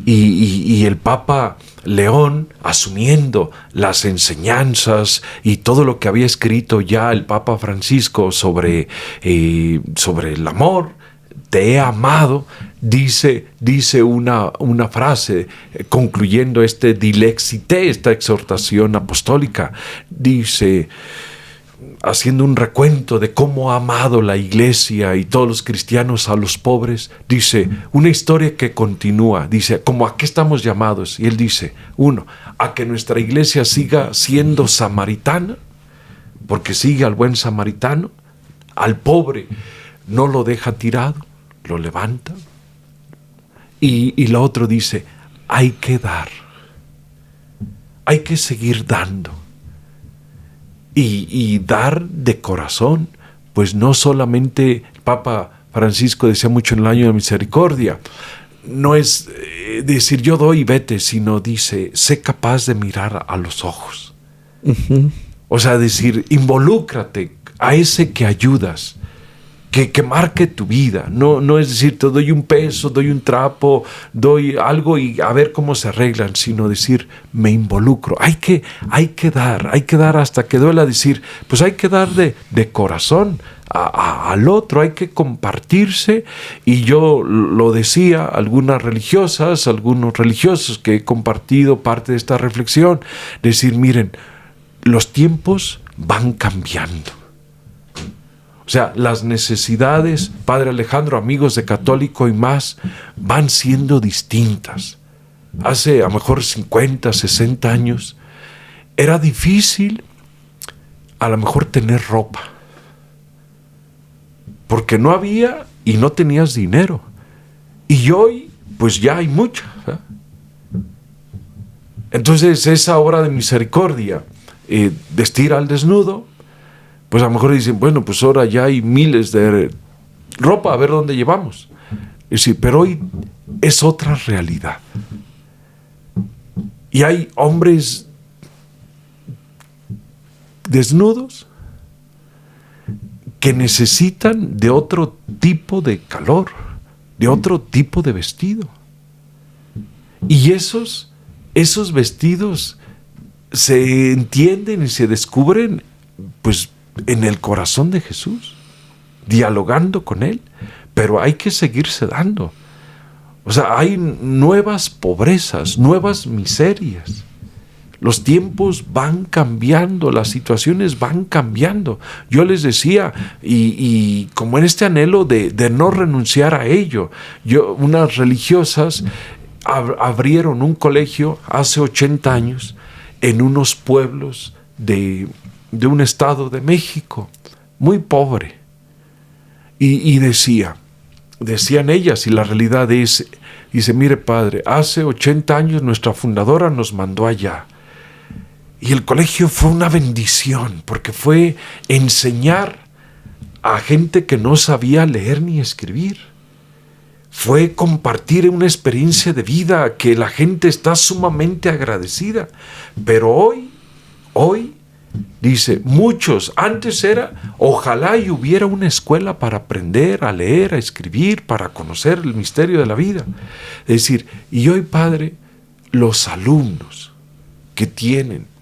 Y el Papa León, asumiendo las enseñanzas y todo lo que había escrito ya el Papa Francisco sobre el amor, te he amado, dice una frase, concluyendo Dilexité, esta exhortación apostólica, dice, haciendo un recuento de cómo ha amado la Iglesia y todos los cristianos a los pobres, dice, una historia que continúa, dice, ¿cómo a qué estamos llamados? Y él dice, 1, a que nuestra Iglesia siga siendo samaritana, porque sigue al buen samaritano, al pobre no lo deja tirado, lo levanta. Y lo otro dice, hay que dar, hay que seguir dando. Y dar de corazón, pues no solamente, el Papa Francisco decía mucho en el año de misericordia, no es decir yo doy y vete, sino dice, sé capaz de mirar a los ojos. Uh-huh. O sea, decir, involúcrate a ese que ayudas, que marque tu vida. No es decir, te doy un peso, doy un trapo, doy algo y a ver cómo se arreglan, sino decir, me involucro. Hay que dar hasta que duela, decir, pues hay que dar de corazón al otro, hay que compartirse. Y yo lo decía, algunos religiosos que he compartido parte de esta reflexión, decir, miren, los tiempos van cambiando. O sea, las necesidades, Padre Alejandro, amigos de Católico y más, van siendo distintas. Hace a lo mejor 50, 60 años, era difícil a lo mejor tener ropa. Porque no había y no tenías dinero. Y hoy, pues ya hay mucha. ¿Eh? Entonces, esa obra de misericordia, vestir al desnudo, pues a lo mejor dicen, bueno, pues ahora ya hay miles de ropa, a ver dónde llevamos. Es decir, pero hoy es otra realidad. Y hay hombres desnudos que necesitan de otro tipo de calor, de otro tipo de vestido. Y esos vestidos se entienden y se descubren, pues, en el corazón de Jesús, dialogando con Él, pero hay que seguirse dando. O sea, hay nuevas pobrezas, nuevas miserias. Los tiempos van cambiando, las situaciones van cambiando. Yo les decía, y como en este anhelo de no renunciar a ello, unas religiosas abrieron un colegio hace 80 años en unos pueblos de un estado de México, muy pobre. Y decían ellas, y la realidad es, dice, mire padre, hace 80 años nuestra fundadora nos mandó allá. Y el colegio fue una bendición, porque fue enseñar a gente que no sabía leer ni escribir. Fue compartir una experiencia de vida que la gente está sumamente agradecida. Pero hoy, dice, muchos, antes era, ojalá y hubiera una escuela para aprender a leer, a escribir, para conocer el misterio de la vida. Es decir, y hoy, padre, los alumnos que tienen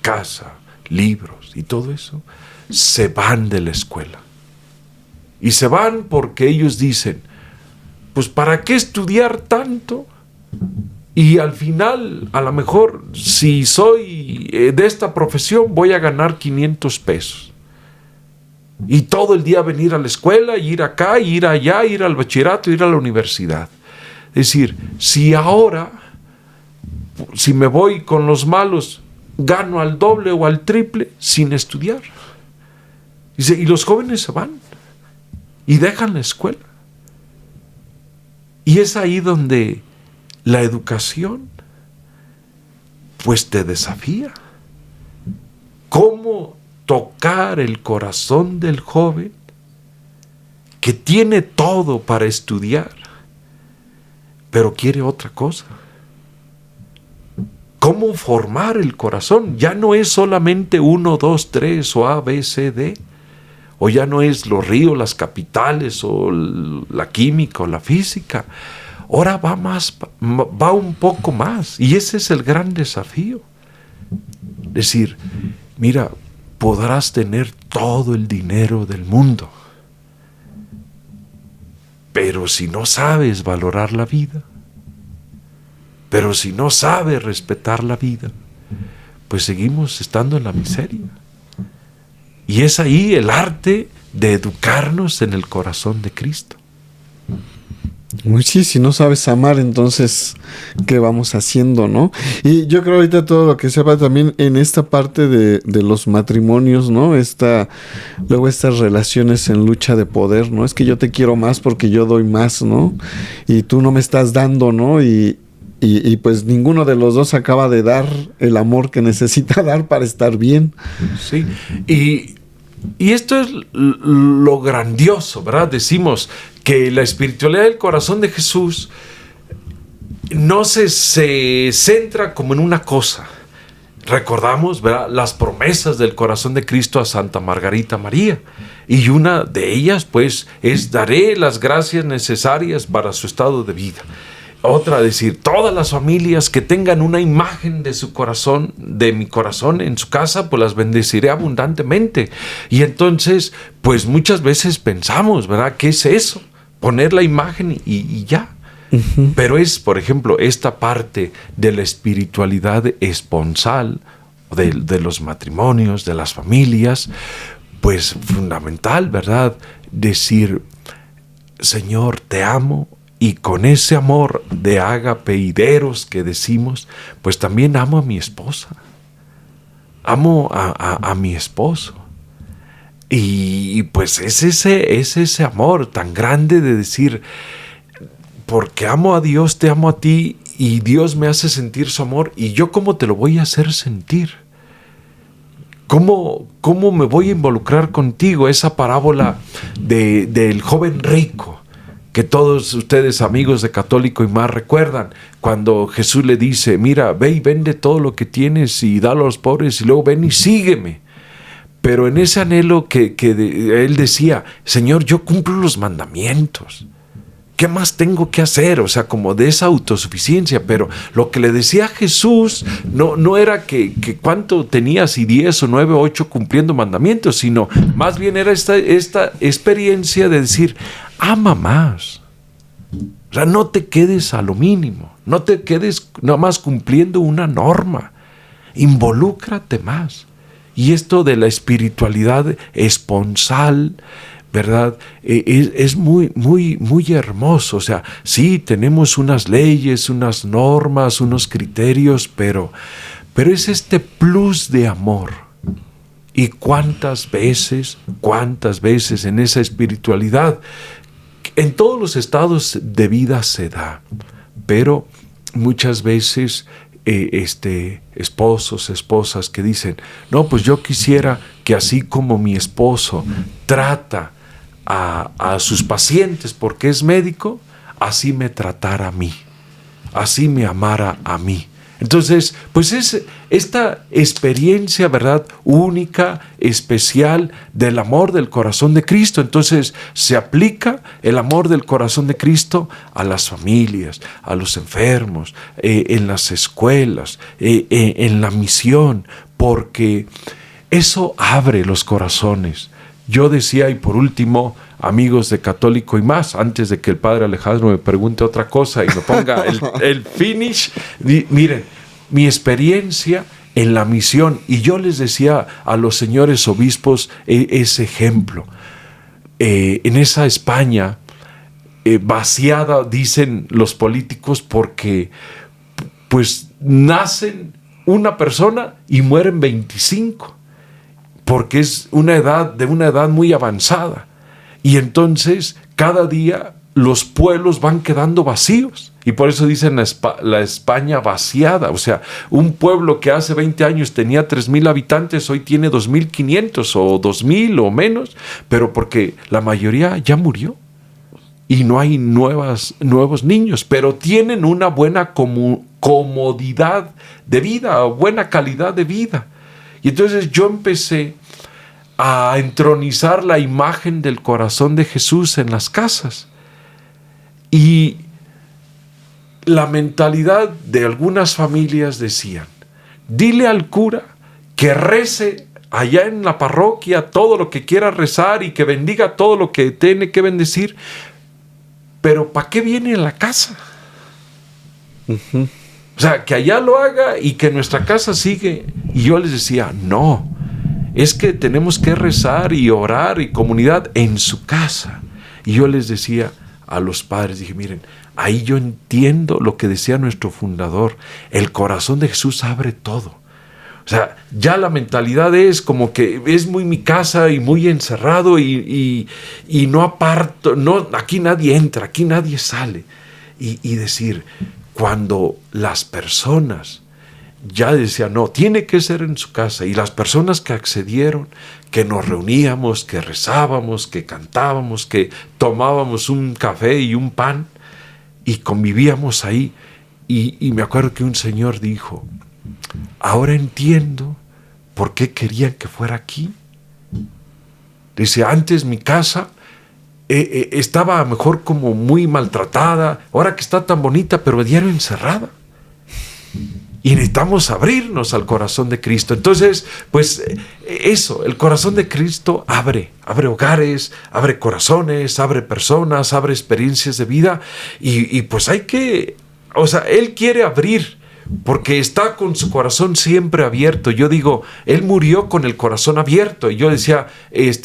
casa, libros y todo eso, se van de la escuela. Y se van porque ellos dicen, pues ¿para qué estudiar tanto? Y al final, a lo mejor, si soy de esta profesión, voy a ganar 500 pesos. Y todo el día venir a la escuela, ir acá, ir allá, ir al bachillerato, ir a la universidad. Es decir, si ahora, si me voy con los malos, gano al doble o al triple sin estudiar. Dice, y los jóvenes se van y dejan la escuela. Y es ahí donde la educación pues te desafía. ¿Cómo tocar el corazón del joven que tiene todo para estudiar, pero quiere otra cosa? ¿Cómo formar el corazón? Ya no es solamente 1, 2, 3 o A, B, C, D. O ya no es los ríos, las capitales o la química o la física. Ahora va un poco más. Y ese es el gran desafío. Es decir, mira, podrás tener todo el dinero del mundo, pero si no sabes valorar la vida, pero si no sabes respetar la vida, pues seguimos estando en la miseria. Y es ahí el arte de educarnos en el corazón de Cristo. Sí, si no sabes amar, entonces, ¿qué vamos haciendo, no? Y yo creo ahorita todo lo que sepa también en esta parte de los matrimonios, ¿no? Luego estas relaciones en lucha de poder, ¿no? Es que yo te quiero más porque yo doy más, ¿no? Y tú no me estás dando, ¿no? Y pues ninguno de los dos acaba de dar el amor que necesita dar para estar bien. Sí, y esto es lo grandioso, ¿verdad? Decimos que la espiritualidad del corazón de Jesús no se centra como en una cosa. Recordamos, ¿verdad?, las promesas del corazón de Cristo a Santa Margarita María. Y una de ellas, pues, es: daré las gracias necesarias para su estado de vida. Otra, decir, todas las familias que tengan una imagen de su corazón, de mi corazón en su casa, pues las bendeciré abundantemente. Y entonces, pues muchas veces pensamos, ¿verdad?, ¿qué es eso? Poner la imagen y ya. Uh-huh. Pero es, por ejemplo, esta parte de la espiritualidad esponsal, de los matrimonios, de las familias, pues fundamental, ¿verdad? Decir, Señor, te amo. Y con ese amor de ágape y de eros que decimos, pues también amo a mi esposa. Amo a mi esposo. Y pues es ese amor tan grande de decir, porque amo a Dios, te amo a ti, y Dios me hace sentir su amor, y yo ¿cómo te lo voy a hacer sentir? ¿Cómo me voy a involucrar contigo? Esa parábola del joven rico, que todos ustedes, amigos de Católico y Más, recuerdan, cuando Jesús le dice, mira, ve y vende todo lo que tienes y dalo a los pobres, y luego ven y sígueme. Pero en ese anhelo que él decía, Señor, yo cumplo los mandamientos, ¿qué más tengo que hacer? O sea, como de esa autosuficiencia. Pero lo que le decía Jesús no era que cuánto tenías, si 10 o 9 o 8 cumpliendo mandamientos, sino más bien era esta experiencia de decir, ama más. O sea, no te quedes a lo mínimo, no te quedes nada más cumpliendo una norma, involúcrate más. Y esto de la espiritualidad esponsal, ¿verdad? Es muy, muy, muy hermoso. O sea, sí, tenemos unas leyes, unas normas, unos criterios, pero es este plus de amor. Y cuántas veces en esa espiritualidad, en todos los estados de vida se da, pero muchas veces esposos, esposas que dicen, no, pues yo quisiera que así como mi esposo trata a sus pacientes porque es médico, así me tratara a mí, así me amara a mí. Entonces, pues es esta experiencia, ¿verdad?, única, especial del amor del corazón de Cristo. Entonces, se aplica el amor del corazón de Cristo a las familias, a los enfermos, en las escuelas, en la misión, porque eso abre los corazones. Yo decía, y por último, amigos de Católico y Más, antes de que el padre Alejandro me pregunte otra cosa y me ponga el finish, miren, mi experiencia en la misión, y yo les decía a los señores obispos ese ejemplo, en esa España vaciada, dicen los políticos, porque pues nacen una persona y mueren 25, porque es una edad muy avanzada, y entonces cada día los pueblos van quedando vacíos, y por eso dicen la España vaciada. O sea, un pueblo que hace 20 años tenía 3,000 habitantes, hoy tiene 2,500 o 2,000 o menos, pero porque la mayoría ya murió y no hay nuevos niños, pero tienen una buena comodidad de vida, buena calidad de vida. Y entonces yo empecé a entronizar la imagen del corazón de Jesús en las casas. Y la mentalidad de algunas familias decían: dile al cura que rece allá en la parroquia todo lo que quiera rezar y que bendiga todo lo que tiene que bendecir, pero ¿para qué viene a la casa? Uh-huh. O sea, que allá lo haga y que nuestra casa sigue. Y yo les decía, no, es que tenemos que rezar y orar y comunidad en su casa. Y yo les decía a los padres, dije, miren, ahí yo entiendo lo que decía nuestro fundador, el corazón de Jesús abre todo. O sea, ya la mentalidad es como que es muy mi casa y muy encerrado y no aparto, no, aquí nadie entra, aquí nadie sale. Y decir, cuando las personas ya decían, no, tiene que ser en su casa, y las personas que accedieron, que nos reuníamos, que rezábamos, que cantábamos, que tomábamos un café y un pan y convivíamos ahí, y me acuerdo que un señor dijo, ahora entiendo por qué querían que fuera aquí. Dice, antes mi casa estaba mejor como muy maltratada, ahora que está tan bonita, pero diario encerrada. Y necesitamos abrirnos al corazón de Cristo. Entonces, pues eso, el corazón de Cristo abre hogares, abre corazones, abre personas, abre experiencias de vida. Y pues hay que, o sea, Él quiere abrir, porque está con su corazón siempre abierto. Yo digo, Él murió con el corazón abierto. Y yo decía,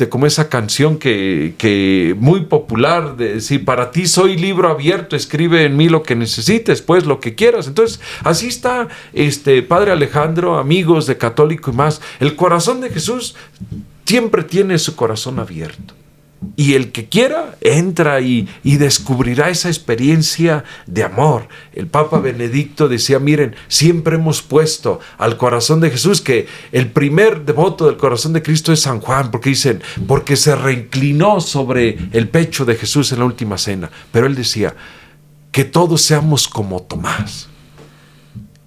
como esa canción que muy popular, de decir, para ti soy libro abierto, escribe en mí lo que necesites, pues lo que quieras. Entonces, así está, Padre Alejandro, amigos de Católico y Más, el corazón de Jesús siempre tiene su corazón abierto. Y el que quiera entra y descubrirá esa experiencia de amor. El Papa Benedicto decía, miren, siempre hemos puesto al corazón de Jesús, que el primer devoto del corazón de Cristo es San Juan, porque dicen, porque se reinclinó sobre el pecho de Jesús en la última cena. Pero él decía, que todos seamos como Tomás.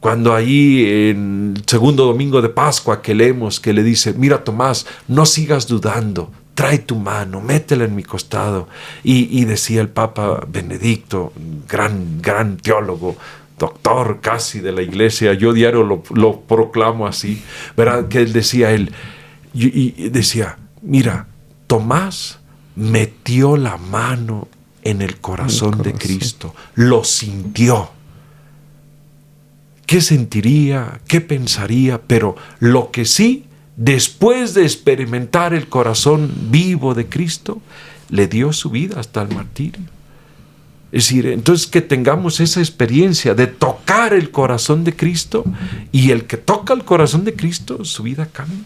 Cuando ahí en el segundo domingo de Pascua que leemos, que le dice, mira Tomás, no sigas dudando, trae tu mano, métela en mi costado. Y decía el Papa Benedicto, gran teólogo, doctor casi de la iglesia, yo diario lo proclamo así, ¿verdad? Que él decía, decía, mira, Tomás metió la mano en el corazón de Cristo, lo sintió. ¿Qué sentiría? ¿Qué pensaría? Pero lo que sí, después de experimentar el corazón vivo de Cristo, le dio su vida hasta el martirio. Es decir, entonces que tengamos esa experiencia de tocar el corazón de Cristo, y el que toca el corazón de Cristo, su vida cambia.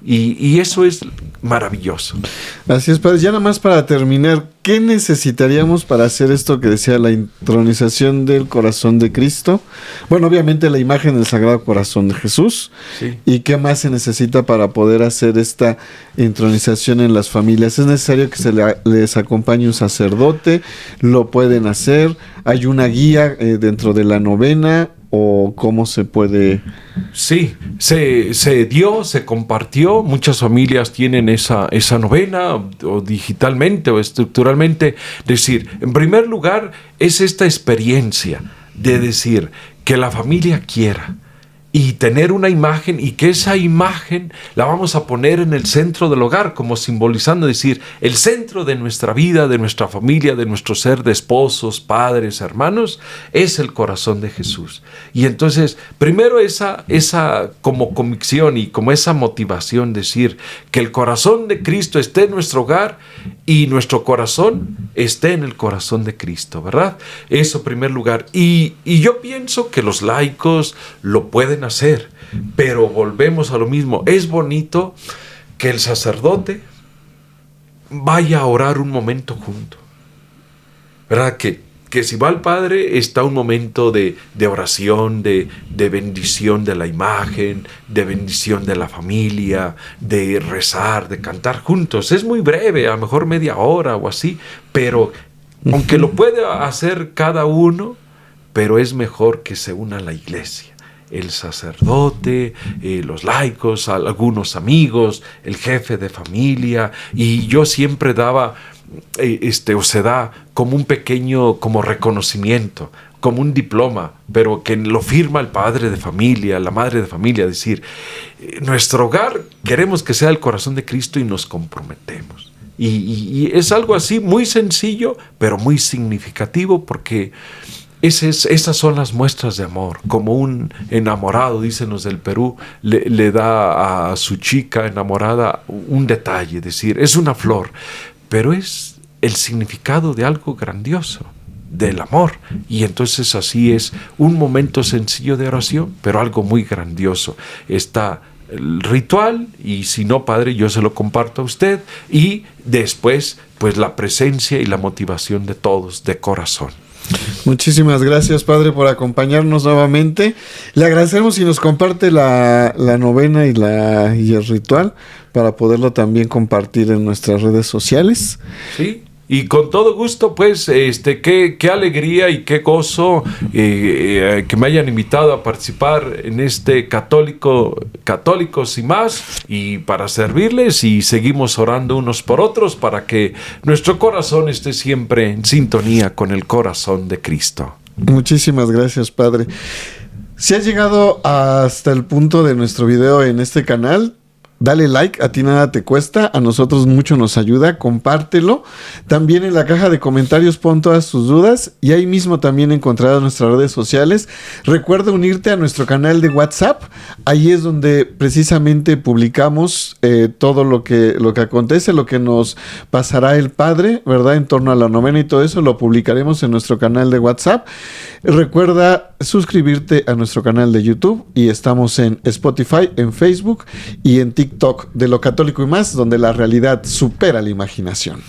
Y eso es maravilloso. Así es, padre. Ya nada más para terminar, ¿qué necesitaríamos para hacer esto que decía la intronización del corazón de Cristo? Bueno, obviamente la imagen del Sagrado Corazón de Jesús. Sí. ¿Y qué más se necesita para poder hacer esta intronización en las familias? ¿Es necesario que les acompañe un sacerdote? ¿Lo pueden hacer? ¿Hay una guía dentro de la novena? ¿O cómo se puede? Sí, se compartió. Muchas familias tienen esa novena, o digitalmente o estructuralmente. Es decir, en primer lugar, es esta experiencia de decir que la familia quiera y tener una imagen, y que esa imagen la vamos a poner en el centro del hogar, como simbolizando, decir, el centro de nuestra vida, de nuestra familia, de nuestro ser de esposos, padres, hermanos, es el corazón de Jesús. Y entonces, primero esa como convicción y como esa motivación, decir que el corazón de Cristo esté en nuestro hogar y nuestro corazón esté en el corazón de Cristo, ¿verdad? Eso en primer lugar. Y yo pienso que los laicos lo pueden hacer, pero volvemos a lo mismo. Es bonito que el sacerdote vaya a orar un momento junto, ¿verdad? Que si va al Padre está un momento de oración, de bendición de la imagen, de bendición de la familia, de rezar, de cantar juntos. Es muy breve, a lo mejor media hora o así, pero aunque lo puede hacer cada uno, pero es mejor que se una a la iglesia. El sacerdote, los laicos, algunos amigos, el jefe de familia, y yo siempre daba, o se da como un pequeño, como reconocimiento, como un diploma, pero que lo firma el padre de familia, la madre de familia, decir, nuestro hogar queremos que sea el corazón de Cristo y nos comprometemos. Y es algo así muy sencillo, pero muy significativo, porque esas son las muestras de amor. Como un enamorado, dicen los del Perú, le da a su chica enamorada un detalle, decir, es una flor, pero es el significado de algo grandioso, del amor. Y entonces así es un momento sencillo de oración, pero algo muy grandioso. Está el ritual, y si no, Padre, yo se lo comparto a usted, y después pues la presencia y la motivación de todos de corazón. Muchísimas gracias, Padre, por acompañarnos nuevamente. Le agradecemos si nos comparte la novena y el ritual para poderlo también compartir en nuestras redes sociales. Sí, y con todo gusto, pues, qué alegría y qué gozo que me hayan invitado a participar en este Católicos y más, y para servirles, y seguimos orando unos por otros para que nuestro corazón esté siempre en sintonía con el corazón de Cristo. Muchísimas gracias, Padre. Si has llegado hasta el punto de nuestro video en este canal, dale like, a ti nada te cuesta, a nosotros mucho nos ayuda, compártelo. También en la caja de comentarios pon todas tus dudas, y ahí mismo también encontrarás nuestras redes sociales. Recuerda unirte a nuestro canal de WhatsApp, ahí es donde precisamente publicamos todo lo que acontece, lo que nos pasará el Padre, ¿verdad? En torno a la novena y todo eso lo publicaremos en nuestro canal de WhatsApp. Recuerda suscribirte a nuestro canal de YouTube, y estamos en Spotify, en Facebook y en TikTok, de Lo Católico y Más, donde la realidad supera la imaginación.